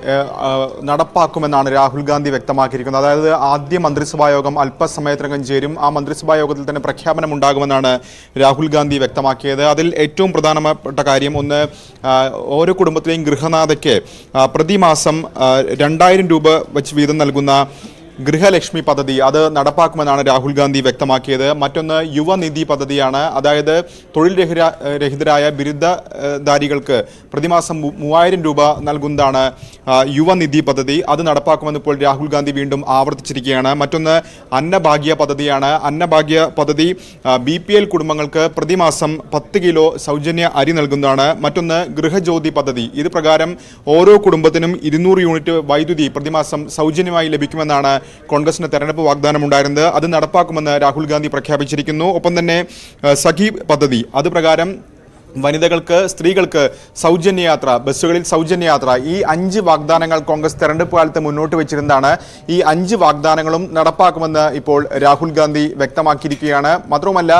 നടപ്പാക്കുമെന്നാണ് രാഹുൽ ഗാന്ധി വ്യക്തമാക്കിയിരിക്കുന്നത്. അതായത് ആദ്യ മന്ത്രിസഭാ യോഗം അല്പസമയത്തിനകം ചേരും. ആ മന്ത്രിസഭാ യോഗത്തിൽ തന്നെ പ്രഖ്യാപനം ഉണ്ടാകുമെന്നാണ് രാഹുൽ ഗാന്ധി വ്യക്തമാക്കിയത്. അതിൽ ഏറ്റവും പ്രധാനപ്പെട്ട കാര്യം, ഒന്ന്, ഓരോ കുടുംബത്തിലെയും ഗൃഹനാഥയ്ക്ക് പ്രതിമാസം 2000 രൂപ വെച്ച് വീതം നൽകുന്ന ഗൃഹലക്ഷ്മി പദ്ധതി അത് നടപ്പാക്കുമെന്നാണ് രാഹുൽ ഗാന്ധി വ്യക്തമാക്കിയത്. മറ്റൊന്ന് യുവനിധി പദ്ധതിയാണ്. അതായത് തൊഴിൽ രഹിതരായ ബിരുദധാരികൾക്ക് പ്രതിമാസം 3000 രൂപ നൽകുന്നതാണ് യുവനിധി പദ്ധതി. അത് നടപ്പാക്കുമെന്ന് ഇപ്പോൾ രാഹുൽ ഗാന്ധി വീണ്ടും ആവർത്തിച്ചിരിക്കുകയാണ്. മറ്റൊന്ന് അന്നഭാഗ്യ പദ്ധതിയാണ്. അന്നഭാഗ്യ പദ്ധതി BPL കുടുംബങ്ങൾക്ക് പ്രതിമാസം 10 കിലോ സൗജന്യ അരി നൽകുന്നതാണ്. മറ്റൊന്ന് ഗൃഹജ്യോതി പദ്ധതി. ഇത് പ്രകാരം ഓരോ കുടുംബത്തിനും 200 യൂണിറ്റ് വൈദ്യുതി പ്രതിമാസം സൗജന്യമായി ലഭിക്കുമെന്നാണ് കോൺഗ്രസിന്റെ തെരഞ്ഞെടുപ്പ് വാഗ്ദാനം ഉണ്ടായിരുന്നത്. അത് നടപ്പാക്കുമെന്ന് രാഹുൽ ഗാന്ധി പ്രഖ്യാപിച്ചിരിക്കുന്നു. ഒപ്പം തന്നെ സഖി പദ്ധതി, അത് പ്രകാരം വനിതകൾക്ക്, സ്ത്രീകൾക്ക് സൗജന്യ യാത്ര, ബസ്സുകളിൽ സൗജന്യ യാത്ര, ഈ 5 വാഗ്ദാനങ്ങൾ കോൺഗ്രസ് തെരഞ്ഞെടുപ്പ് കാലത്ത് മുന്നോട്ട് വെച്ചിരുന്നതാണ്. ഈ 5 വാഗ്ദാനങ്ങളും നടപ്പാക്കുമെന്ന് ഇപ്പോൾ രാഹുൽ ഗാന്ധി വ്യക്തമാക്കിയിരിക്കുകയാണ്. മാത്രവുമല്ല,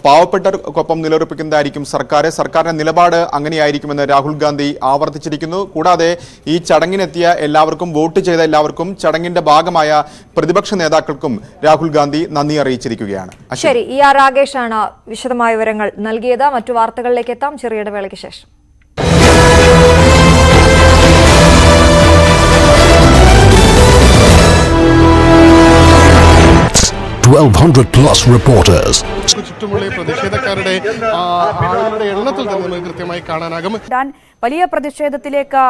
പാവപ്പെട്ടവർക്കൊപ്പം നിലയുറപ്പിക്കുന്നതായിരിക്കും സർക്കാരിന്റെ നിലപാട് അങ്ങനെയായിരിക്കുമെന്ന് രാഹുൽ ഗാന്ധി ആവർത്തിച്ചിരിക്കുന്നു. കൂടാതെ ഈ ചടങ്ങിനെത്തിയ എല്ലാവർക്കും, വോട്ട് ചെയ്ത എല്ലാവർക്കും, ചടങ്ങിന്റെ ഭാഗമായ പ്രതിപക്ഷ നേതാക്കൾക്കും രാഹുൽ ഗാന്ധി നന്ദി അറിയിച്ചിരിക്കുകയാണ്. ശരി, രാകേഷാണ് വിശദമായ വിവരങ്ങൾ നൽകിയത്. മറ്റു വാർത്തകളിലേക്ക് ചെറിയ ഇടവേളയ്ക്ക് ശേഷം. 1200+ reporters. ചുറ്റുമുള്ള പ്രതിഷേധക്കാരുടെ ആളുകളുടെ എണ്ണത്തിൽ തന്നെ നമുക്ക് കൃത്യമായി കാണാനാകും. വലിയ പ്രതിഷേധത്തിലേക്ക്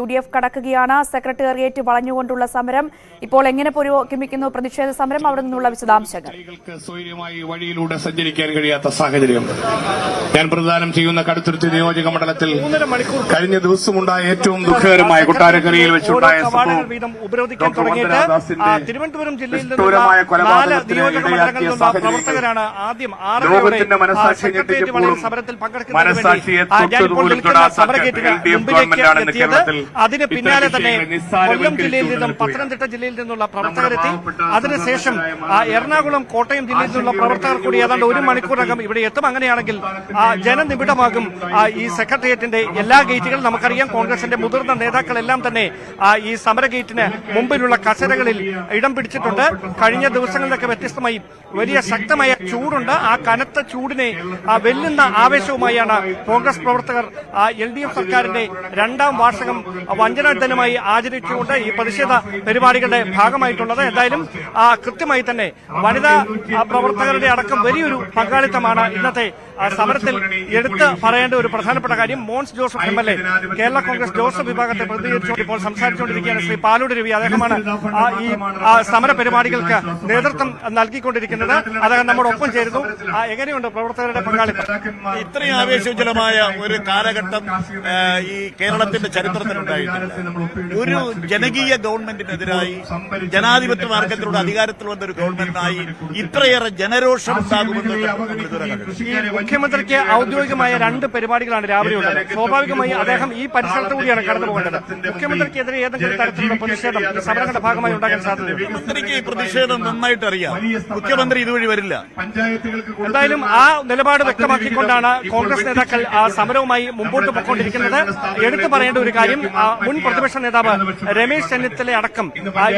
UDF കടക്കുകയാണ്. സെക്രട്ടേറിയറ്റ് വളഞ്ഞുകൊണ്ടുള്ള സമരം ഇപ്പോൾ എങ്ങനെ പുരോഗമിക്കുന്നു പ്രതിഷേധ സമരം? അവിടെ നിന്നുള്ള വിശദാംശങ്ങൾ. സ്വൈര്യമായി വഴിയിലൂടെ സഞ്ചരിക്കാൻ കഴിയാത്ത സാഹചര്യം. ഞാൻ പ്രദാനം ചെയ്യുന്ന കടുത്തുരുത്തി നിയോജക മണ്ഡലത്തിൽ കഴിഞ്ഞ ദിവസമുണ്ടായ ഏറ്റവും ദുഃഖകരമായ കൊട്ടാരക്കരയിൽ വെച്ചുണ്ടായ ഉപരോധിക്കാൻ തുടങ്ങിയിട്ട് തിരുവനന്തപുരം ജില്ലയിൽ നിന്നുള്ള 4 നിയോജക മണ്ഡലങ്ങളിൽ നിന്നുള്ള പ്രവർത്തകരാണ് ആദ്യം 6 സെക്രട്ടേറിയറ്റ് വളയിൽ സമരത്തിൽ പങ്കെടുക്കുന്നത്. അതിന് പിന്നാലെ തന്നെ കൊല്ലം ജില്ലയിൽ നിന്നും പത്തനംതിട്ട ജില്ലയിൽ നിന്നുള്ള പ്രവർത്തകരെത്തി. അതിനുശേഷം എറണാകുളം കോട്ടയം ജില്ലയിൽ നിന്നുള്ള പ്രവർത്തകർ കൂടി ഏതാണ്ട് 1 മണിക്കൂറിനകം ഇവിടെ എത്തും. അങ്ങനെയാണെങ്കിൽ ജനനിബിഡമാകും ഈ സെക്രട്ടേറിയറ്റിന്റെ എല്ലാ ഗേറ്റുകളും. നമുക്കറിയാം കോൺഗ്രസിന്റെ മുതിർന്ന നേതാക്കളെല്ലാം തന്നെ ഈ സമര ഗേറ്റിന് മുമ്പിലുള്ള കസേരകളിൽ ഇടം പിടിച്ചിട്ടുണ്ട്. കഴിഞ്ഞ ദിവസങ്ങളിലൊക്കെ വ്യത്യസ്തമായി വലിയ ശക്തമായ ചൂടുണ്ട്. ആ കനത്ത ചൂടിനെ വെല്ലുന്ന ആവേശവുമായാണ് കോൺഗ്രസ് പ്രവർത്തകർ LDF സർക്കാരിന്റെ 2ാം വാർഷികം വഞ്ചനാ ദിനമായി ആചരിച്ചുകൊണ്ട് ഈ പ്രതിഷേധ പരിപാടികളുടെ ഭാഗമായിട്ടുള്ളത്. എന്തായാലും കൃത്യമായി തന്നെ വനിതാ പ്രവർത്തകരുടെ അടക്കം വലിയൊരു പങ്കാളിത്തമാണ് ഇന്നത്തെ സമരത്തിൽ എടുത്ത് പറയേണ്ട ഒരു പ്രധാനപ്പെട്ട കാര്യം. Mons Joseph MLA Kerala Congress Joseph വിഭാഗത്തെ പ്രതിനിധീകരിച്ചുകൊണ്ട് ഇപ്പോൾ സംസാരിച്ചുകൊണ്ടിരിക്കുകയാണ് ശ്രീ പാലൂട് രവി. അദ്ദേഹമാണ് ഈ സമര പരിപാടികൾക്ക് നേതൃത്വം നൽകിക്കൊണ്ടിരിക്കുന്നത്. അദ്ദേഹം നമ്മോടൊപ്പം ചേരുന്നു. എങ്ങനെയുണ്ട് പ്രവർത്തകരുടെ പങ്കാളിത്തം? ഇത്രയും ആവേശോജ്വലമായ ഒരു കാലഘട്ടം ഈ കേരളത്തിന്റെ ചരിത്രത്തിലുണ്ടായിട്ടില്ല. ഒരു ജനകീയ ഗവൺമെന്റിനെതിരായി ജനാധിപത്യ മാർഗത്തിലൂടെ അധികാരത്തിൽ വന്ന ഒരു ഗവൺമെന്റിനായി ഇത്രയേറെ ജനരോഷം ഉണ്ടാകുമെന്ന് മുഖ്യമന്ത്രിക്ക് ഔദ്യോഗികമായ 2 പരിപാടികളാണ് രാവിലെ ഉള്ളത്. സ്വാഭാവികമായി അദ്ദേഹം ഈ പരിസരത്ത് കൂടിയാണ് കടന്നു പോകേണ്ടത്. മുഖ്യമന്ത്രിക്കെതിരെ ഏതെങ്കിലും തരത്തിലുള്ള പ്രതിഷേധം ഈ സമരങ്ങളുടെ ഭാഗമായി ഉണ്ടാകാൻ സാധ്യതയുണ്ട്. മുഖ്യമന്ത്രിക്ക് ഈ പ്രതിഷേധം നന്നായിട്ട് അറിയാം. മുഖ്യമന്ത്രി ഇതുവഴി വരില്ല. എന്തായാലും ആ നിലപാട് വ്യക്തമാക്കിക്കൊണ്ടാണ് കോൺഗ്രസ് നേതാക്കൾ സമരവുമായി മുമ്പോട്ട് പോയിക്കൊണ്ടിരിക്കുന്നത്. എടുത്തു പറയേണ്ട ഒരു കാര്യം, മുൻ പ്രതിപക്ഷ നേതാവ് രമേശ് ചെന്നിത്തല അടക്കം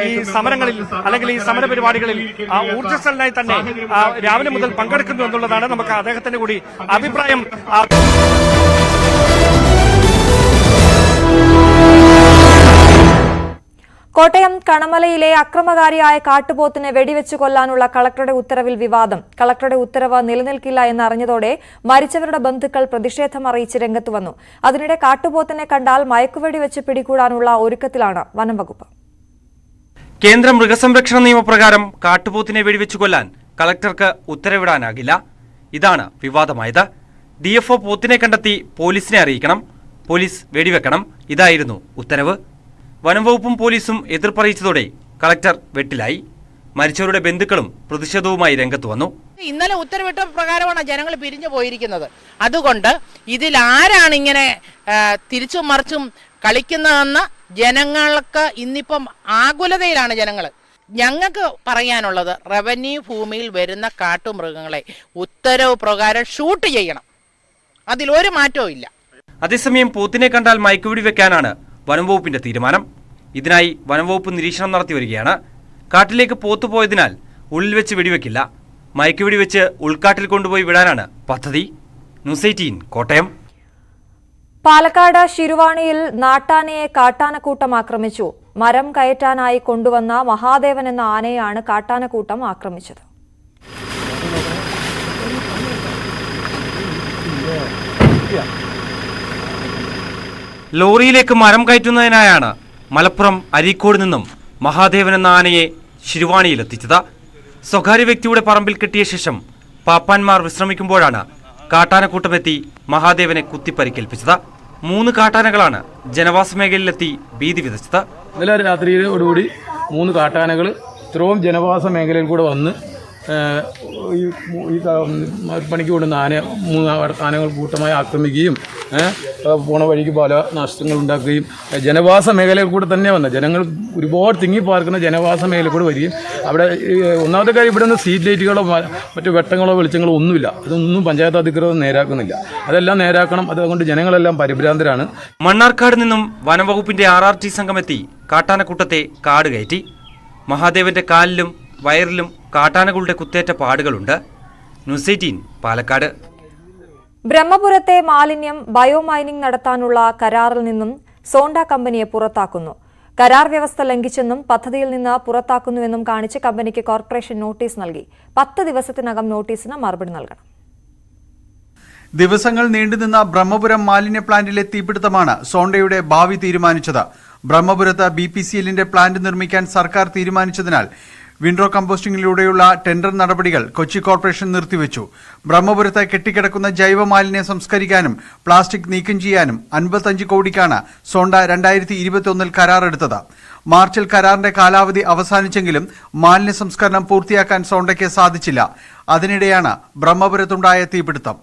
ഈ സമരങ്ങളിൽ അല്ലെങ്കിൽ ഈ സമര പരിപാടികളിൽ ഊർജ്ജസ്വലനായി തന്നെ രാവിലെ മുതൽ പങ്കെടുക്കുന്നു എന്നുള്ളതാണ്. നമുക്ക് അദ്ദേഹത്തിന്റെ കൂടി അഭിപ്രായം. കോട്ടയം കണമലയിലെ അക്രമകാരിയായ കാട്ടുപോത്തിനെ വെടിവെച്ചു കൊല്ലാനുള്ള കളക്ടറുടെ ഉത്തരവിൽ വിവാദം. കളക്ടറുടെ ഉത്തരവ് നിലനിൽക്കില്ല എന്നറിഞ്ഞതോടെ മരിച്ചവരുടെ ബന്ധുക്കൾ പ്രതിഷേധം അറിയിച്ച് രംഗത്തു വന്നു. അതിനിടെ കാട്ടുപോത്തിനെ കണ്ടാൽ മയക്കുവെടി വെച്ച് പിടികൂടാനുള്ള ഒരുക്കത്തിലാണ് വനംവകുപ്പ്. കേന്ദ്ര മൃഗസംരക്ഷണ നിയമപ്രകാരം കാട്ടുപോത്തിനെ വെടിവെച്ചു കൊല്ലാൻ കളക്ടർക്ക് ഉത്തരവിടാനാകില്ല. ഇതാണ് വിവാദമായത്. DFO പോത്തിനെ കണ്ടെത്തി പോലീസിനെ അറിയിക്കണം, പോലീസ് വെടിവെക്കണം. ഇതായിരുന്നു ഉത്തരവ്. വനംവകുപ്പും പോലീസും എതിർപ്പറിയിച്ചതോടെ കളക്ടർ വെട്ടിലായി. മരിച്ചവരുടെ ബന്ധുക്കളും പ്രതിഷേധവുമായി രംഗത്ത് വന്നു. ഇന്നലെ ഉത്തരവിട്ട പ്രകാരമാണ് ജനങ്ങൾ പിരിഞ്ഞു പോയിരിക്കുന്നത്. അതുകൊണ്ട് ഇതിൽ ആരാണ് ഇങ്ങനെ തിരിച്ചും മറിച്ചും കളിക്കുന്നതെന്ന് ജനങ്ങൾക്ക് ഇന്നിപ്പം ആകുലതയിലാണ് ജനങ്ങൾ. ഞങ്ങൾക്ക് പറയാനുള്ളത്, റവന്യൂ ഭൂമിയിൽ വരുന്ന കാട്ടുമൃഗങ്ങളെ ഉത്തരവ് പ്രകാരം ഷൂട്ട് ചെയ്യണം. അതിലൊരു മാറ്റവും ഇല്ല. അതേസമയം പോത്തിനെ കണ്ടാൽ മയക്കുവെടി വെക്കാനാണ് വനംവകുപ്പിന്റെ തീരുമാനം. ഇതിനായി വനംവകുപ്പ് നിരീക്ഷണം നടത്തി വരികയാണ്. കാട്ടിലേക്ക് പോത്തു പോയതിനാൽ ഉള്ളിൽ വെച്ച് വെടിവെക്കില്ല, മയക്കുവെടി വെച്ച് ഉൾക്കാട്ടിൽ കൊണ്ടുപോയി വിടാനാണ് പദ്ധതി. ന്യൂസ് 18 കോട്ടയം. പാലക്കാട് ശിരുവാണിയിൽ നാട്ടാനയെ കാട്ടാനക്കൂട്ടം ആക്രമിച്ചു. മരം കയറ്റാനായി കൊണ്ടുവന്ന മഹാദേവൻ എന്ന ആനയാണ് കാട്ടാനക്കൂട്ടം ആക്രമിച്ചത്. ലോറിയിലേക്ക് മരം കയറ്റുന്നതിനായാണ് മലപ്പുറം അരീക്കോട് നിന്നും മഹാദേവൻ എന്ന ആനയെ ശിരുവാണിയിലെത്തിച്ചത്. സ്വകാര്യ വ്യക്തിയുടെ പറമ്പിൽ കെട്ടിയ ശേഷം പാപ്പാന്മാർ വിശ്രമിക്കുമ്പോഴാണ് കാട്ടാനക്കൂട്ടമെത്തി മഹാദേവനെ കുത്തിപ്പരിക്കേൽപ്പിച്ചത്. 3 കാട്ടാനകളാണ് ജനവാസ മേഖലയിലെത്തി ഭീതി വിതച്ചത്. ഇന്നലെ രാത്രിയോടുകൂടി 3 കാട്ടാനകൾ ഇത്രയും ജനവാസ മേഖലയിൽ കൂടെ വന്ന് ഈ പണിക്ക് കൊണ്ടുവന്ന 3 ആനകൾ കൂട്ടമായി ആക്രമിക്കുകയും പോണ വഴിക്ക് പല നഷ്ടങ്ങൾ ഉണ്ടാക്കുകയും ജനവാസ മേഖലയിൽ കൂടെ തന്നെ വന്ന ജനങ്ങൾ ഒരുപാട് തിങ്ങിപ്പാർക്കുന്ന ജനവാസ മേഖലയിൽ കൂടെ വരികയും അവിടെ ഒന്നാമത്തെ കാര്യം ഇവിടെ നിന്ന് സ്ട്രീറ്റ് ലൈറ്റുകളോ മറ്റു വെട്ടങ്ങളോ വെളിച്ചങ്ങളോ ഒന്നുമില്ല. അതൊന്നും പഞ്ചായത്ത് അധികൃതർ നേരാക്കുന്നില്ല. അതെല്ലാം നേരാക്കണം. അതുകൊണ്ട് ജനങ്ങളെല്ലാം പരിഭ്രാന്തരാണ്. മണ്ണാർക്കാട് നിന്നും വനംവകുപ്പിന്റെ RRT സംഘമെത്തി കാട്ടാനക്കൂട്ടത്തെ കാട് കയറ്റി. മഹാദേവന്റെ കാലിലും വയറിലും കാട്ടാനകളുടെ കുത്തേറ്റ പാടുകളുണ്ട്. ന്യൂസ് 18 പാലക്കാട്. ബ്രഹ്മപുരത്തെ മാലിന്യം ബയോമൈനിംഗ് നടത്താനുള്ള കരാറിൽ നിന്നും സോണ്ട കമ്പനിയെ പുറത്താക്കുന്നു. കരാർ വ്യവസ്ഥ ലംഘിച്ചെന്നും പദ്ധതിയിൽ നിന്ന് പുറത്താക്കുന്നുവെന്നും കാണിച്ച് കമ്പനിക്ക് കോർപ്പറേഷൻ നോട്ടീസ് നൽകി. 10 ദിവസത്തിനകം നോട്ടീസിന് മറുപടി നൽകണം. ദിവസങ്ങൾ നീണ്ടുനിന്ന ബ്രഹ്മപുരം മാലിന്യ പ്ലാന്റിലെ തീപിടുത്തമാണ് സോണ്ടയുടെ ഭാവി തീരുമാനിച്ചത്. ബ്രഹ്മപുരത്ത് BPCLന്റെ പ്ലാന്റ് നിർമ്മിക്കാൻ സർക്കാർ തീരുമാനിച്ചതിനാൽ വിൻഡ്രോ കമ്പോസ്റ്റിംഗിലൂടെയുള്ള ടെൻഡർ നടപടികൾ കൊച്ചി കോർപ്പറേഷൻ നിർത്തിവെച്ചു. ബ്രഹ്മപുരത്ത് കെട്ടിക്കിടക്കുന്ന ജൈവ മാലിന്യം സംസ്കരിക്കാനും പ്ലാസ്റ്റിക് നീക്കം ചെയ്യാനും 55 കോടിക്കാണ് സോണ്ട 2021 കരാറെടുത്തത്. മാർച്ചിൽ കരാറിന്റെ കാലാവധി അവസാനിച്ചെങ്കിലും മാലിന്യ സംസ്കരണം പൂർത്തിയാക്കാൻ സോണ്ടയ്ക്ക് സാധിച്ചില്ല. അതിനിടെയാണ് ബ്രഹ്മപുരത്തുണ്ടായ തീപിടുത്തം.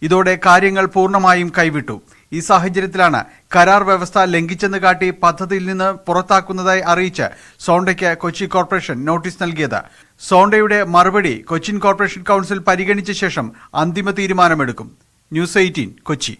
ഇതോടെ കാര്യങ്ങൾ പൂർണ്ണമായും കൈവിട്ടു. ഈ സാഹചര്യത്തിലാണ് കരാർ വ്യവസ്ഥ ലംഘിച്ചെന്ന് കാട്ടി പദ്ധതിയിൽ നിന്ന് പുറത്താക്കുന്നതായി അറിയിച്ച് സോണ്ടയ്ക്ക് കൊച്ചി കോർപ്പറേഷൻ നോട്ടീസ് നൽകിയത്. സോണ്ടയുടെ മറുപടി കൊച്ചിൻ കോർപ്പറേഷൻ കൌൺസിൽ പരിഗണിച്ച ശേഷം അന്തിമ തീരുമാനമെടുക്കും. ന്യൂസ് 18 കൊച്ചി.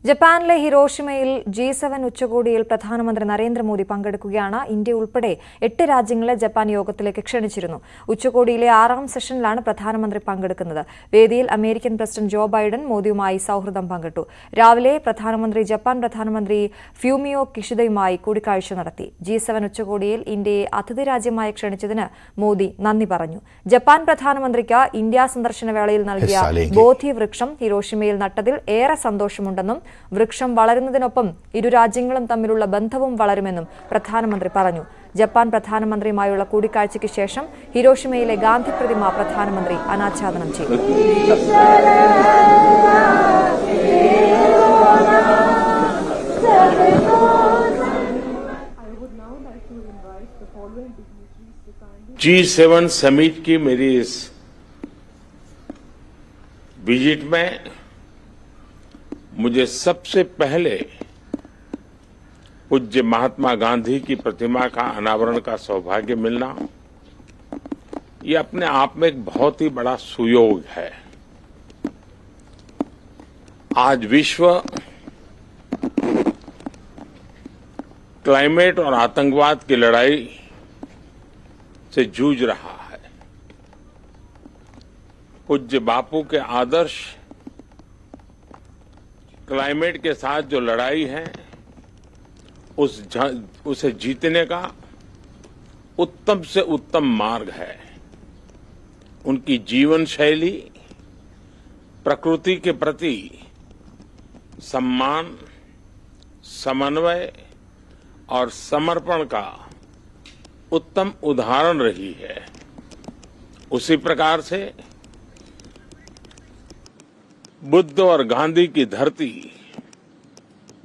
ജപ്പാനിലെ ഹിരോഷിമയിൽ G7 ഉച്ചകോടിയിൽ പ്രധാനമന്ത്രി നരേന്ദ്രമോദി പങ്കെടുക്കുകയാണ്. ഇന്ത്യ ഉൾപ്പെടെ 8 രാജ്യങ്ങളെ ജപ്പാൻ യോഗത്തിലേക്ക് ക്ഷണിച്ചിരുന്നു. ഉച്ചകോടിയിലെ 6ാം സെഷനിലാണ് പ്രധാനമന്ത്രി പങ്കെടുക്കുന്നത്. വേദിയിൽ അമേരിക്കൻ പ്രസിഡന്റ് ജോ ബൈഡൻ മോദിയുമായി സൌഹൃദം പങ്കിട്ടു. രാവിലെ പ്രധാനമന്ത്രി ജപ്പാൻ പ്രധാനമന്ത്രി ഫ്യൂമിയോ കിഷിദയുമായി കൂടിക്കാഴ്ച നടത്തി. G7 ഉച്ചകോടിയിൽ ഇന്ത്യയെ അതിഥി രാജ്യമായി ക്ഷണിച്ചതിന് മോദി നന്ദി പറഞ്ഞു. ജപ്പാൻ പ്രധാനമന്ത്രിക്ക് ഇന്ത്യ സന്ദർശന വേളയിൽ നൽകിയ ബോധിവൃക്ഷം ഹിരോഷിമയിൽ നട്ടതിൽ ഏറെ സന്തോഷമുണ്ടെന്നും വൃക്ഷം വളരുന്നതിനൊപ്പം ഇരു രാജ്യങ്ങളും തമ്മിലുള്ള ബന്ധവും വളരുമെന്നും പ്രധാനമന്ത്രി പറഞ്ഞു. ജപ്പാൻ പ്രധാനമന്ത്രിയുമായുള്ള കൂടിക്കാഴ്ചയ്ക്ക് ശേഷം ഹിരോഷിമയിലെ ഗാന്ധി പ്രതിമ പ്രധാനമന്ത്രി അനാച്ഛാദനം ചെയ്തു. G7 समिट की मेरी इस विजिट में मुझे सबसे पहले पूज्य महात्मा गांधी की प्रतिमा का अनावरण का सौभाग्य मिलना, ये अपने आप में एक बहुत ही बड़ा सुयोग है. आज विश्व क्लाइमेट और आतंकवाद की लड़ाई से जूझ रहा है. पूज्य बापू के आदर्श क्लाइमेट के साथ जो लड़ाई है उसे जीतने का उत्तम से उत्तम मार्ग है. उनकी जीवन शैली प्रकृति के प्रति सम्मान, समन्वय और समर्पण का उत्तम उदाहरण रही है. उसी प्रकार से बुद्ध और गांधी की धरती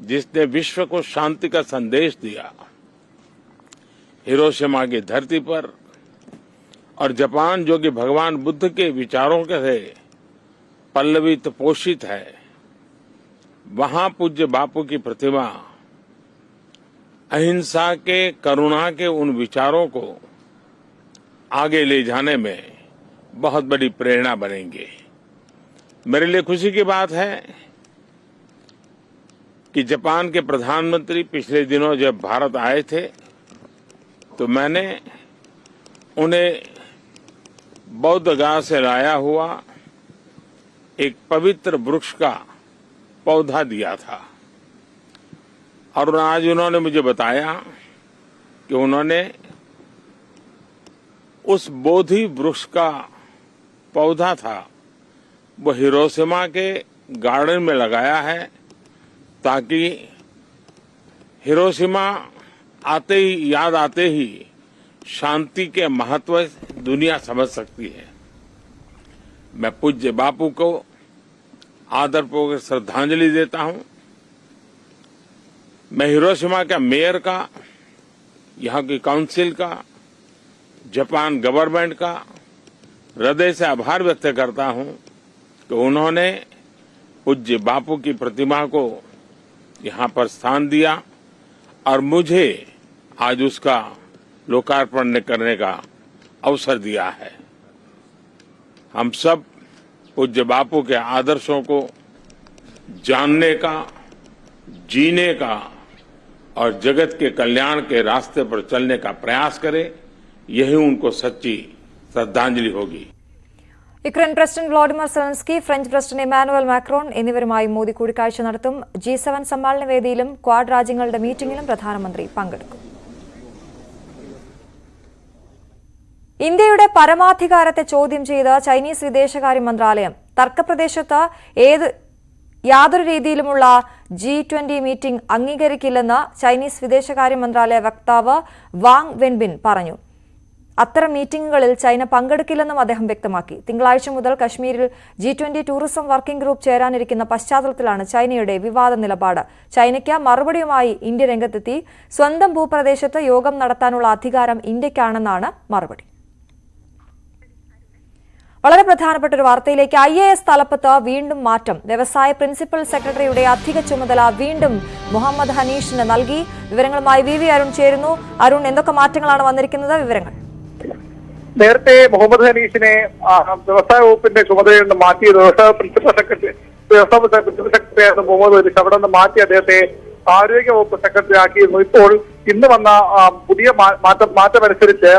जिसने विश्व को शांति का संदेश दिया, हिरोशिमा की धरती पर, और जापान जो कि भगवान बुद्ध के विचारों के से पल्लवित पोषित है, वहां पूज्य बापू की प्रतिमा अहिंसा के, करुणा के उन विचारों को आगे ले जाने में बहुत बड़ी प्रेरणा बनेंगे. मेरे लिए खुशी की बात है कि जापान के प्रधानमंत्री पिछले दिनों जब भारत आए थे तो मैंने उन्हें बौद्ध गांव से लाया हुआ एक पवित्र वृक्ष का पौधा दिया था. और आज उन्होंने मुझे बताया कि उन्होंने उस बोधि वृक्ष का पौधा था वो हिरोशिमा के गार्डन में लगाया है ताकि हिरोशिमा याद आते ही शांति के महत्व दुनिया समझ सकती है. मैं पूज्य बापू को आदरपूर्वक श्रद्धांजलि देता हूं. मैं हिरोशिमा का मेयर का, यहाँ की काउंसिल का, जापान गवर्नमेंट का हृदय से आभार व्यक्त करता हूं कि उन्होंने पूज्य बापू की प्रतिमा को यहाँ पर स्थान दिया और मुझे आज उसका लोकार्पण करने का अवसर दिया है. हम सब पूज्य बापू के आदर्शों को जानने का, जीने का और जगत के कल्याण के रास्ते पर चलने का प्रयास करें. यही उनको सच्ची श्रद्धांजलि होगी. Ukraine president Vladimir Zelensky, French president Emmanuel Macron എന്നിവരുമായി മോദി കൂടിക്കാഴ്ച നടത്തും. G7 സമ്മേളന വേദിയിലും ക്വാഡ് രാജ്യങ്ങളുടെ മീറ്റിംഗിലും പ്രധാനമന്ത്രി പങ്കെടുക്കും. ഇന്ത്യയുടെ പരമാധികാരത്തെ ചോദ്യം ചെയ്ത് ചൈനീസ് വിദേശകാര്യ മന്ത്രാലയം തർക്കപ്രദേശത്ത് യാതൊരു രീതിയിലുമുള്ള G20 മീറ്റിംഗ് അംഗീകരിക്കില്ലെന്ന് ചൈനീസ് വിദേശകാര്യ മന്ത്രാലയ വക്താവ് വാങ് വെൻബിൻ പറഞ്ഞു. അത്തരം മീറ്റിംഗുകളിൽ ചൈന പങ്കെടുക്കില്ലെന്നും അദ്ദേഹം വ്യക്തമാക്കി. തിങ്കളാഴ്ച മുതൽ കശ്മീരിൽ G20 ടൂറിസം വർക്കിംഗ് ഗ്രൂപ്പ് ചേരാനിരിക്കുന്ന പശ്ചാത്തലത്തിലാണ് ചൈനയുടെ വിവാദ നിലപാട്. ചൈനയ്ക്ക് മറുപടിയുമായി ഇന്ത്യ രംഗത്തെത്തി. സ്വന്തം ഭൂപ്രദേശത്ത് യോഗം നടത്താനുള്ള അധികാരം ഇന്ത്യക്കാണെന്നാണ് മറുപടി. വളരെ പ്രധാനപ്പെട്ട ഒരു വാർത്തയിലേക്ക്. IAS തലപ്പത്ത് വീണ്ടും മാറ്റം. വ്യവസായ പ്രിൻസിപ്പൽ സെക്രട്ടറിയുടെ അധിക ചുമതല വീണ്ടും മുഹമ്മദ് ഹനീഷിന് നൽകി. വിവരങ്ങളുമായി VV അരുൺ ചേരുന്നു. അരുൺ, എന്തൊക്കെ മാറ്റങ്ങളാണ് വന്നിരിക്കുന്നത്? വിവരങ്ങൾ. നേരത്തെ മുഹമ്മദ് ഹനീഷിനെ വ്യവസായ വകുപ്പിന്റെ ചുമതലയിൽ നിന്ന് മാറ്റിയത് വ്യവസായ പ്രിൻസിപ്പൽ സെക്രട്ടറി ആയിരുന്നു മുഹമ്മദ് ഹനീഷ്. അവിടെ നിന്ന് മാറ്റി അദ്ദേഹത്തെ ആരോഗ്യ വകുപ്പ് സെക്രട്ടറി ആക്കിയിരുന്നു. ഇപ്പോൾ ഇന്ന് വന്ന പുതിയ മാറ്റമനുസരിച്ച്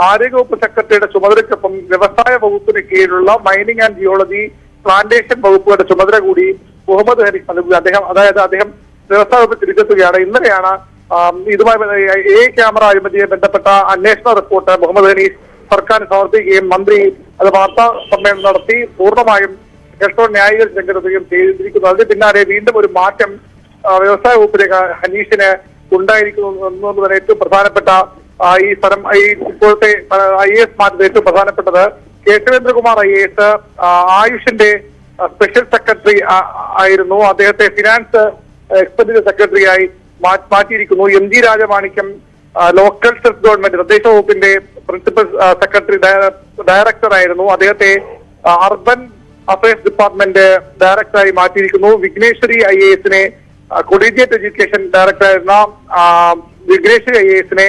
ആരോഗ്യവകുപ്പ് സെക്രട്ടറിയുടെ ചുമതലയ്ക്കൊപ്പം വ്യവസായ വകുപ്പിന് കീഴിലുള്ള മൈനിങ് ആൻഡ് ജിയോളജി, പ്ലാന്റേഷൻ വകുപ്പുകളുടെ ചുമതല കൂടി മുഹമ്മദ് ഹനീഷ് നൽകുക. അദ്ദേഹം വ്യവസായ വകുപ്പ് തിരിച്ചെത്തുകയാണ്. ഇന്നലെയാണ് ഇതുമായി ക്യാമറ അഴിമതിയെ ബന്ധപ്പെട്ട അന്വേഷണ റിപ്പോർട്ട് മുഹമ്മദ് ഹനീഷ് സർക്കാരിന് സമർപ്പിക്കുകയും മന്ത്രി അത് വാർത്താ സമ്മേളനം നടത്തി പൂർണ്ണമായും ഇലക്ട്രോൺ ന്യായീകരിച്ച് രംഗത്തെത്തുകയും ചെയ്തിരിക്കുന്നു. അതിന് പിന്നാലെ വീണ്ടും ഒരു മാറ്റം വ്യവസായ വകുപ്പിലേക്ക് ഹനീഷിന് ഉണ്ടായിരിക്കുന്നു എന്നത് തന്നെ ഏറ്റവും പ്രധാനപ്പെട്ട ഈ ഇപ്പോഴത്തെ IAS മാറ്റത്തിൽ ഏറ്റവും പ്രധാനപ്പെട്ടത് കേശവേന്ദ്രകുമാർ IAS ആയുഷിന്റെ സ്പെഷ്യൽ സെക്രട്ടറി ആയിരുന്നു. അദ്ദേഹത്തെ ഫിനാൻസ് എക്സ്പെൻഡിച്ചർ സെക്രട്ടറിയായി മാറ്റിയിരിക്കുന്നു. MG Rajamanikyam local self government തദ്ദേശ വകുപ്പിന്റെ പ്രിൻസിപ്പൽ സെക്രട്ടറി ഡയറക്ടർ ആയിരുന്നു. അദ്ദേഹത്തെ അർബൻ അഫയേഴ്സ് ഡിപ്പാർട്ട്മെന്റ് ഡയറക്ടറായി മാറ്റിയിരിക്കുന്നു. വിഘ്നേശ്വരി IASനെ കൊളീജിയറ്റ് എഡ്യൂക്കേഷൻ ഡയറക്ടറായിരുന്ന വിഘ്നേശ്വരി IASനെ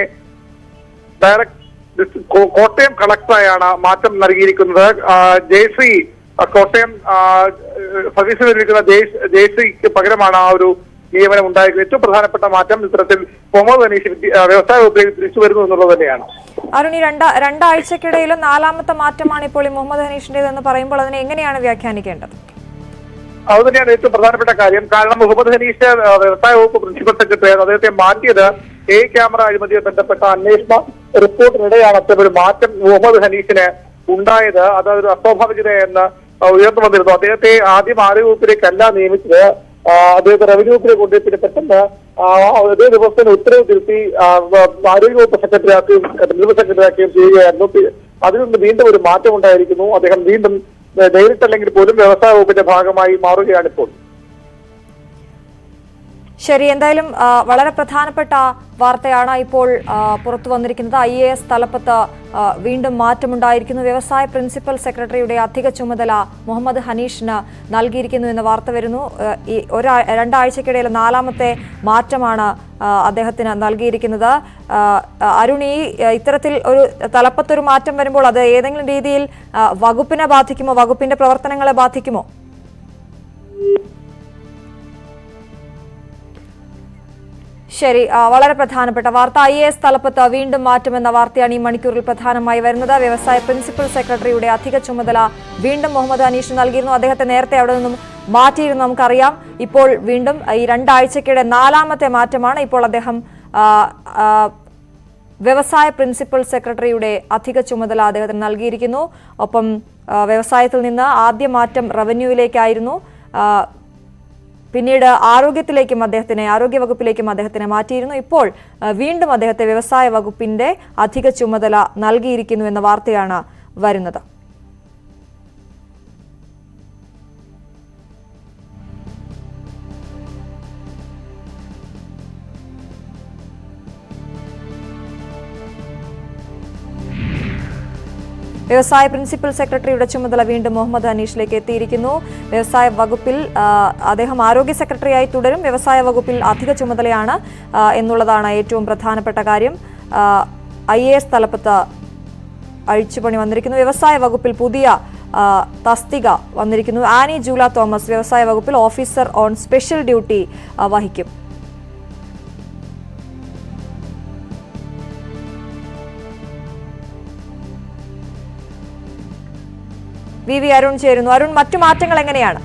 കോട്ടയം കളക്ടറായാണ് മാറ്റം നൽകിയിരിക്കുന്നത്. ജയശ്രീ കോട്ടയം സർവീസിൽ നിർമ്മിക്കുന്ന ജയശ്രീക്ക് പകരമാണ് ആ ഒരു നിയമനം ഉണ്ടായിരിക്കുന്നത്. ഏറ്റവും പ്രധാനപ്പെട്ട മാറ്റം ഇത്തരത്തിൽ മുഹമ്മദ് ഹനീഷ് വ്യവസായ വകുപ്പിലേക്ക് തിരിച്ചു വരുന്നു എന്നുള്ളത് തന്നെയാണ്. അരുൺ, ഈ രണ്ടാഴ്ചക്കിടയിലും നാലാമത്തെ മാറ്റമാണ് ഇപ്പോൾ ഈ മുഹമ്മദ് ഹനീഷിന്റേതെന്ന് പറയുമ്പോൾ അതിനെ എങ്ങനെയാണ് വ്യാഖ്യാനിക്കേണ്ടത്? അത് തന്നെയാണ് ഏറ്റവും പ്രധാനപ്പെട്ട കാര്യം. കാരണം മുഹമ്മദ് ഹനീഷ് വ്യവസായ വകുപ്പ് പ്രിൻസിപ്പൽ സെക്രട്ടറി ആയിരുന്നു. അദ്ദേഹത്തെ മാറ്റിയത് ക്യാമറ അഴിമതിയെ ബന്ധപ്പെട്ട അന്വേഷണ റിപ്പോർട്ടിനിടെയാണ് അത്തരമൊരു മാറ്റം മുഹമ്മദ് ഹനീഷിന് ഉണ്ടായത്. അതൊരു അസ്വാഭാവികതയെന്ന് ഉയർന്നു വന്നിരുന്നു. അദ്ദേഹത്തെ ആദ്യം ആരോഗ്യവകുപ്പിലേക്കല്ല നിയമിച്ചത്, അദ്ദേഹത്തെ റവന്യൂ വകുപ്പിലേക്ക് കൊണ്ടുപോയി പിന്നെ പെട്ടെന്ന് അതേ ദിവസത്തിന് ഉത്തരവ് തിരുത്തി ആരോഗ്യവകുപ്പ് സെക്രട്ടറിയാക്കുകയും പ്രിൻസിപ്പൽ സെക്രട്ടറിയാക്കുകയും ചെയ്യുകയായിരുന്നു. അതിൽ നിന്ന് വീണ്ടും ഒരു മാറ്റം ഉണ്ടായിരിക്കുന്നു. അദ്ദേഹം വീണ്ടും നേരിട്ടല്ലെങ്കിൽ പോലും വ്യവസായ വകുപ്പിന്റെ ഭാഗമായി മാറുകയാണിപ്പോൾ. ശരി, എന്തായാലും വളരെ പ്രധാനപ്പെട്ട വാർത്തയാണ് ഇപ്പോൾ പുറത്തു വന്നിരിക്കുന്നത്. IAS തലപ്പത്ത് വീണ്ടും മാറ്റമുണ്ടായിരിക്കുന്നു. വ്യവസായ പ്രിൻസിപ്പൽ സെക്രട്ടറിയുടെ അധിക ചുമതല മുഹമ്മദ് ഹനീഷിന് നൽകിയിരിക്കുന്നു എന്ന വാർത്ത വരുന്നു. ഈ രണ്ടാഴ്ചക്കിടയിൽ നാലാമത്തെ മാറ്റമാണ് അദ്ദേഹത്തിന് നൽകിയിരിക്കുന്നത്. അരുൺ, ഇത്തരത്തിൽ ഒരു തലപ്പത്തൊരു മാറ്റം വരുമ്പോൾ അത് ഏതെങ്കിലും രീതിയിൽ വകുപ്പിനെ ബാധിക്കുമോ? വകുപ്പിന്റെ പ്രവർത്തനങ്ങളെ ബാധിക്കുമോ? ശരി, വളരെ പ്രധാനപ്പെട്ട വാർത്ത. IAS തലപ്പത്ത് വീണ്ടും മാറ്റുമെന്ന വാർത്തയാണ് ഈ മണിക്കൂറിൽ പ്രധാനമായി വരുന്നത്. വ്യവസായ പ്രിൻസിപ്പൽ സെക്രട്ടറിയുടെ അധിക ചുമതല വീണ്ടും മുഹമ്മദ് ഹനീഷ് നൽകിയിരുന്നു. അദ്ദേഹത്തെ നേരത്തെ അവിടെ നിന്നും മാറ്റിയിരുന്നു, നമുക്കറിയാം. ഇപ്പോൾ വീണ്ടും ഈ രണ്ടാഴ്ചക്കിടെ നാലാമത്തെ മാറ്റമാണ്. ഇപ്പോൾ അദ്ദേഹം വ്യവസായ പ്രിൻസിപ്പൽ സെക്രട്ടറിയുടെ അധിക ചുമതല അദ്ദേഹത്തിന് നൽകിയിരിക്കുന്നു. ഒപ്പം വ്യവസായത്തിൽ നിന്ന് ആദ്യ മാറ്റം റവന്യൂവിലേക്കായിരുന്നു. പിന്നീട് ആരോഗ്യ വകുപ്പിലേക്കും അദ്ദേഹത്തിനെ മാറ്റിയിരുന്നു. ഇപ്പോൾ വീണ്ടും അദ്ദേഹത്തെ വ്യവസായ വകുപ്പിന്റെ അധിക ചുമതല നൽകിയിരിക്കുന്നു എന്ന വാർത്തയാണ് വരുന്നത്. വ്യവസായ പ്രിൻസിപ്പൽ സെക്രട്ടറിയുടെ ചുമതല വീണ്ടും മുഹമ്മദ് ഹനീഷിലേക്ക് എത്തിയിരിക്കുന്നു. വ്യവസായ വകുപ്പിൽ അദ്ദേഹം ആരോഗ്യ സെക്രട്ടറിയായി തുടരും. വ്യവസായ വകുപ്പിൽ അധിക ചുമതലയാണ് എന്നുള്ളതാണ് ഏറ്റവും പ്രധാനപ്പെട്ട കാര്യം. IAS തലപ്പത്ത് അഴിച്ചുപണി വന്നിരിക്കുന്നു. വ്യവസായ വകുപ്പിൽ പുതിയ തസ്തിക വന്നിരിക്കുന്നു. ആനി ജൂല തോമസ് വ്യവസായ വകുപ്പിൽ ഓഫീസർ ഓൺ സ്പെഷ്യൽ ഡ്യൂട്ടി വഹിക്കും. VV അരുൺ ചേരുന്നു. അരുൺ, മറ്റു മാറ്റങ്ങൾ എങ്ങനെയാണ്?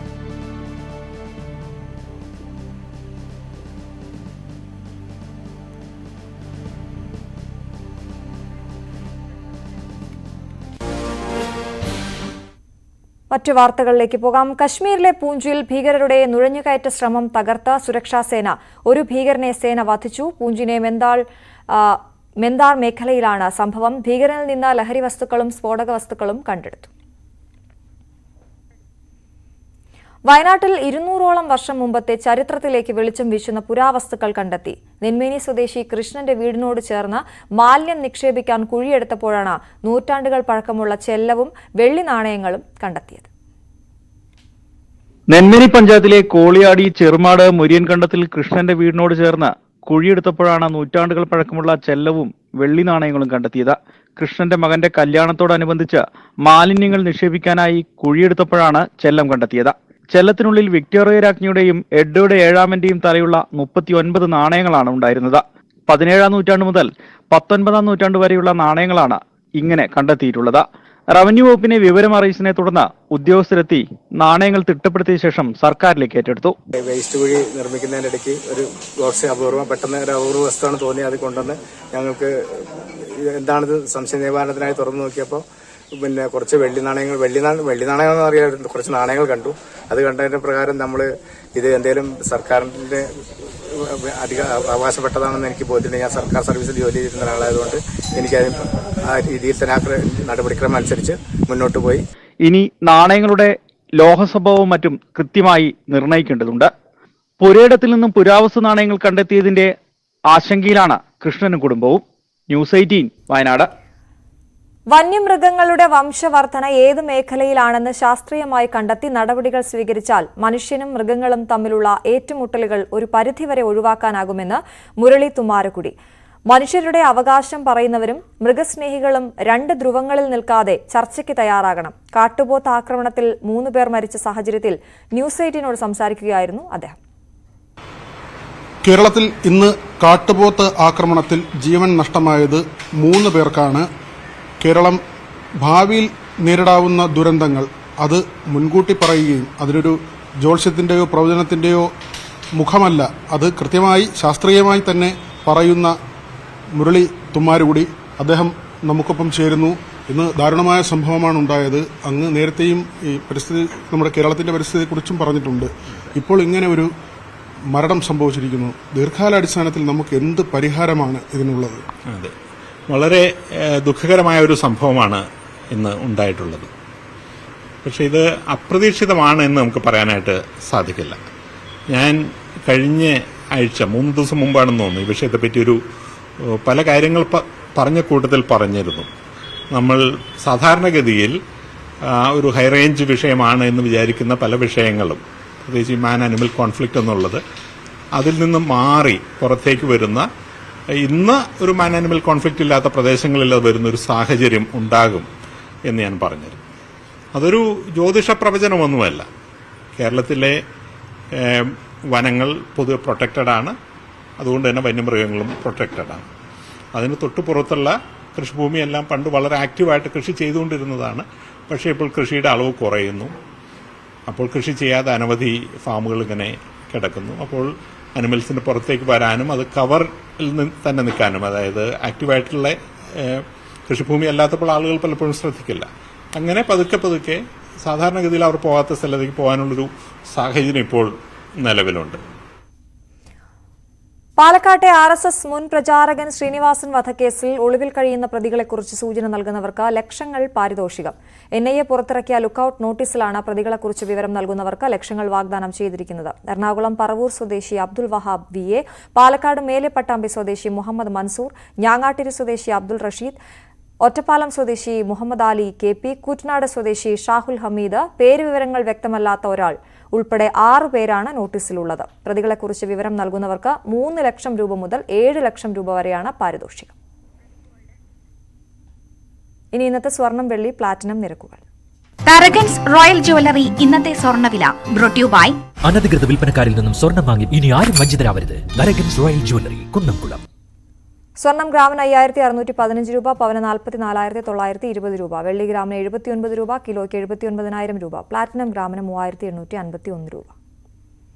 മറ്റു വാർത്തകളിലേക്ക് പോകാം. കശ്മീരിലെ പൂഞ്ചിൽ ഭീകരരുടെ നുഴഞ്ഞുകയറ്റ ശ്രമം തകർത്ത സുരക്ഷാസേന. ഒരു ഭീകരനെ സേന വധിച്ചു. പൂഞ്ചിനെ മെന്താർ മേഖലയിലാണ് സംഭവം. ഭീകരനിൽ നിന്ന് ലഹരി വസ്തുക്കളും സ്ഫോടക വസ്തുക്കളും കണ്ടെടുത്തു. വയനാട്ടിൽ 200ഓളം വർഷം മുമ്പത്തെ ചരിത്രത്തിലേക്ക് വെളിച്ചം വീശുന്ന പുരാവസ്തുക്കൾ കണ്ടെത്തി. നെന്മേനി സ്വദേശി കൃഷ്ണന്റെ വീടിനോട് ചേർന്ന് മാലിന്യം നിക്ഷേപിക്കാൻ കുഴിയെടുത്തപ്പോഴാണ് നൂറ്റാണ്ടുകൾ പഴക്കമുള്ള ചെല്ലവും വെള്ളി നാണയങ്ങളും കണ്ടെത്തിയത്. നെന്മേനി പഞ്ചായത്തിലെ കോളിയാടി ചെറുമാട് മുരിയൻകണ്ടത്തിൽ കൃഷ്ണന്റെ വീടിനോട് ചേർന്ന് കുഴിയെടുത്തപ്പോഴാണ് നൂറ്റാണ്ടുകൾ പഴക്കമുള്ള ചെല്ലവും വെള്ളി നാണയങ്ങളും കണ്ടെത്തിയത്. കൃഷ്ണന്റെ മകന്റെ കല്യാണത്തോടനുബന്ധിച്ച് മാലിന്യങ്ങൾ നിക്ഷേപിക്കാനായി കുഴിയെടുത്തപ്പോഴാണ് ചെല്ലം കണ്ടെത്തിയത്. ചെല്ലത്തിനുള്ളിൽ വിക്ടോറിയ രാജ്ഞിയുടെയും എഡ്വേർഡ് ഏഴാമന്റെയും തലയുള്ള 39 നാണയങ്ങളാണ് ഉണ്ടായിരുന്നത്. 17-ാം നൂറ്റാണ്ട് മുതൽ 19-ാം നൂറ്റാണ്ട് വരെയുള്ള നാണയങ്ങളാണ് ഇങ്ങനെ കണ്ടെത്തിയിട്ടുള്ളത്. റവന്യൂ വകുപ്പിനെ വിവരം അറിയിച്ചതിനെ തുടർന്ന് ഉദ്യോഗസ്ഥരെത്തി നാണയങ്ങൾ തിട്ടപ്പെടുത്തിയ ശേഷം സർക്കാരിലേക്ക് ഏറ്റെടുത്തു. വേസ്റ്റ് കുഴി നിർമ്മിക്കുന്നതിന്റെ ഇടയ്ക്ക് ഒരു കുറച്ച് അപൂർവം പെട്ടെന്ന് ഒരു അപൂർവ വസ്തുവാണ് തോന്നി. അത് കൊണ്ടുവന്ന് ഞങ്ങൾക്ക് എന്താണിത് സംശയ നിവാരണത്തിനായി തുറന്നു നോക്കിയപ്പോൾ പിന്നെ കുറച്ച് വെള്ളി നാണയങ്ങൾ എന്ന് അറിയാമായിരുന്നു. കുറച്ച് നാണയങ്ങൾ കണ്ടു. അത് കണ്ടതിന്റെ പ്രകാരം നമ്മൾ ഇത് എന്തെങ്കിലും സർക്കാരിന്റെ അധിക അവകാശപ്പെട്ടതാണെന്ന് എനിക്ക് ബോധ്യമുണ്ട്. ഞാൻ സർക്കാർ സർവീസിൽ ജോലി ചെയ്യുന്ന ഒരാളായതുകൊണ്ട് എനിക്കത് ആ രീതിയിൽ തന്നെ നടപടിക്രമം അനുസരിച്ച് മുന്നോട്ട് പോയി. ഇനി നാണയങ്ങളുടെ ലോഹസ്വഭാവവും മറ്റും കൃത്യമായി നിർണയിക്കേണ്ടതുണ്ട്. പുരയിടത്തിൽ നിന്നും പുരാവസ്തു നാണയങ്ങൾ കണ്ടെത്തിയതിന്റെ ആശങ്കയിലാണ് കൃഷ്ണനും കുടുംബവും. ന്യൂസ് 18 വയനാട്. വന്യമൃഗങ്ങളുടെ വംശവർധന ഏത് മേഖലയിലാണെന്ന് ശാസ്ത്രീയമായി കണ്ടെത്തി നടപടികൾ സ്വീകരിച്ചാൽ മനുഷ്യനും മൃഗങ്ങളും തമ്മിലുള്ള ഏറ്റുമുട്ടലുകൾ ഒരു പരിധിവരെ ഒഴിവാക്കാനാകുമെന്ന് മുരളി തുമ്മാരക്കുടി. മനുഷ്യരുടെ അവകാശം പറയുന്നവരും മൃഗസ്നേഹികളും 2 ധ്രുവങ്ങളിൽ നിൽക്കാതെ ചർച്ചയ്ക്ക് തയ്യാറാകണം. കാട്ടുപോത്ത് ആക്രമണത്തിൽ 3 പേർ മരിച്ച സാഹചര്യത്തിൽ ന്യൂസ് 18നോട് സംസാരിക്കുകയായിരുന്നു അദ്ദേഹം. കേരളത്തിൽ ഇന്ന് കാട്ടുപോത്ത് ആക്രമണത്തിൽ ജീവൻ നഷ്ടമായത് 3 പേർക്കാണ്. കേരളം ഭാവിയിൽ നേരിടാവുന്ന ദുരന്തങ്ങൾ അത് മുൻകൂട്ടി പറയുകയും അതിനൊരു ജ്യോത്സ്യത്തിൻ്റെയോ പ്രവചനത്തിൻ്റെയോ മുഖമല്ല, അത് കൃത്യമായി ശാസ്ത്രീയമായി തന്നെ പറയുന്ന മുരളി തുമ്മാരുകൂടി അദ്ദേഹം നമുക്കൊപ്പം ചേരുന്നു. ഇന്ന് ദാരുണമായ സംഭവമാണ് ഉണ്ടായത്. അങ്ങ് നേരത്തെയും ഈ പരിസ്ഥിതി നമ്മുടെ കേരളത്തിൻ്റെ പരിസ്ഥിതിയെക്കുറിച്ചും പറഞ്ഞിട്ടുണ്ട്. ഇപ്പോൾ ഇങ്ങനെ ഒരു മരണം സംഭവിച്ചിരിക്കുന്നു. ദീർഘകാലാടിസ്ഥാനത്തിൽ നമുക്ക് എന്ത് പരിഹാരമാണ് ഇതിനുള്ളത്? അതെ, വളരെ ദുഃഖകരമായ ഒരു സംഭവമാണ് ഇന്ന് ഉണ്ടായിട്ടുള്ളത്. പക്ഷേ ഇത് അപ്രതീക്ഷിതമാണ് എന്ന് നമുക്ക് പറയാനായിട്ട് സാധിക്കില്ല. ഞാൻ കഴിഞ്ഞ ആഴ്ച 3 ദിവസം മുമ്പാണെന്ന് തോന്നുന്നു ഈ വിഷയത്തെപ്പറ്റി പല കാര്യങ്ങൾ പറഞ്ഞ കൂട്ടത്തിൽ പറഞ്ഞിരുന്നു. നമ്മൾ സാധാരണഗതിയിൽ ഒരു ഹൈ റേഞ്ച് വിഷയമാണ് എന്ന് വിചാരിക്കുന്ന പല വിഷയങ്ങളും, പ്രത്യേകിച്ച് മാൻ അനിമൽ കോൺഫ്ലിക്റ്റ് എന്നുള്ളത്, അതിൽ നിന്ന് മാറി പുറത്തേക്ക് വരുന്ന, ഇന്ന് ഒരു മാൻ അനിമൽ കോൺഫ്ലിക്റ്റ് ഇല്ലാത്ത പ്രദേശങ്ങളിൽ അത് വരുന്നൊരു സാഹചര്യം ഉണ്ടാകും എന്ന് ഞാൻ പറഞ്ഞിരുന്നു. അതൊരു ജ്യോതിഷ പ്രവചനമൊന്നുമല്ല. കേരളത്തിലെ വനങ്ങൾ പൊതുവെ പ്രൊട്ടക്റ്റഡാണ്. അതുകൊണ്ട് തന്നെ വന്യമൃഗങ്ങളും പ്രൊട്ടക്റ്റഡാണ്. അതിന് തൊട്ടുപുറത്തുള്ള കൃഷിഭൂമിയെല്ലാം പണ്ട് വളരെ ആക്റ്റീവായിട്ട് കൃഷി ചെയ്തുകൊണ്ടിരുന്നതാണ്. പക്ഷേ ഇപ്പോൾ കൃഷിയുടെ അളവ് കുറയുന്നു. അപ്പോൾ കൃഷി ചെയ്യാതെ അനവധി ഫാമുകൾ ഇങ്ങനെ കിടക്കുന്നു. അപ്പോൾ അനിമൽസിന് പുറത്തേക്ക് വരാനും അത് കവറിൽ തന്നെ നിൽക്കാനും, അതായത് ആക്റ്റീവായിട്ടുള്ള കൃഷിഭൂമി അല്ലാത്തപ്പോൾ ആളുകൾ പലപ്പോഴും ശ്രദ്ധിക്കില്ല. അങ്ങനെ പതുക്കെ സാധാരണഗതിയിൽ അവർ പോകാത്ത സ്ഥലത്തേക്ക് പോകാനുള്ളൊരു സാഹചര്യം ഇപ്പോൾ നിലവിലുണ്ട്. പാലക്കാട്ടെ RSS മുൻ പ്രചാരകൻ ശ്രീനിവാസൻ വധക്കേസിൽ ഒളിവിൽ കഴിയുന്ന പ്രതികളെക്കുറിച്ച് സൂചന നൽകുന്നവർക്ക് ലക്ഷങ്ങൾ പാരിതോഷികം. NIA പുറത്തിറക്കിയ ലുക്കൌട്ട് നോട്ടീസിലാണ് പ്രതികളെക്കുറിച്ച് വിവരം നൽകുന്നവർക്ക് ലക്ഷങ്ങൾ വാഗ്ദാനം ചെയ്തിരിക്കുന്നത്. എറണാകുളം പറവൂർ സ്വദേശി അബ്ദുൽ വഹാബ് VA, പാലക്കാട് മേലെപ്പട്ടാമ്പി സ്വദേശി മുഹമ്മദ് മൻസൂർ, ഞാങ്ങാട്ടിരി സ്വദേശി അബ്ദുൾ റഷീദ്, ഒറ്റപ്പാലം സ്വദേശി മുഹമ്മദ് അലി KP, കൂറ്റനാട് സ്വദേശി ഷാഹുൽ ഹമീദ്, പേരുവിവരങ്ങൾ വ്യക്തമല്ലാത്ത ഒരാൾ ഉൾപ്പെടെ 6 പേരാണ് നോട്ടീസിലുള്ളത്. പ്രതികളെക്കുറിച്ച് വിവരം നൽകുന്നവർക്ക് 3 ലക്ഷം രൂപ മുതൽ 7 ലക്ഷം രൂപ വരെയാണ് പാരിതോഷികം. ഇനി ഇന്നത്തെ സ്വർണം, വെള്ളി, പ്ലാറ്റിനം നിരക്കുകൾ. തരകൻസ് റോയൽ ജ്വല്ലറി ഇന്നത്തെ സ്വർണ്ണവില ബ്രോട്ട് യു ബൈ അനധികൃത വിൽപ്പനക്കാരിൽ നിന്നും സ്വർണം വാങ്ങി ഇനി ആരും വഞ്ചിതരാവരുത്. Tharakans royal jewellery, Kunnamkulam. സ്വർണം ഗ്രാമിന് 5615 രൂപ, പവന് 44,920 രൂപ, വെള്ളി ഗ്രാമിന് 79 രൂപ, കിലോയ്ക്ക് 79,000 രൂപ, പ്ലാറ്റിനം ഗ്രാമിന് 3851 രൂപ.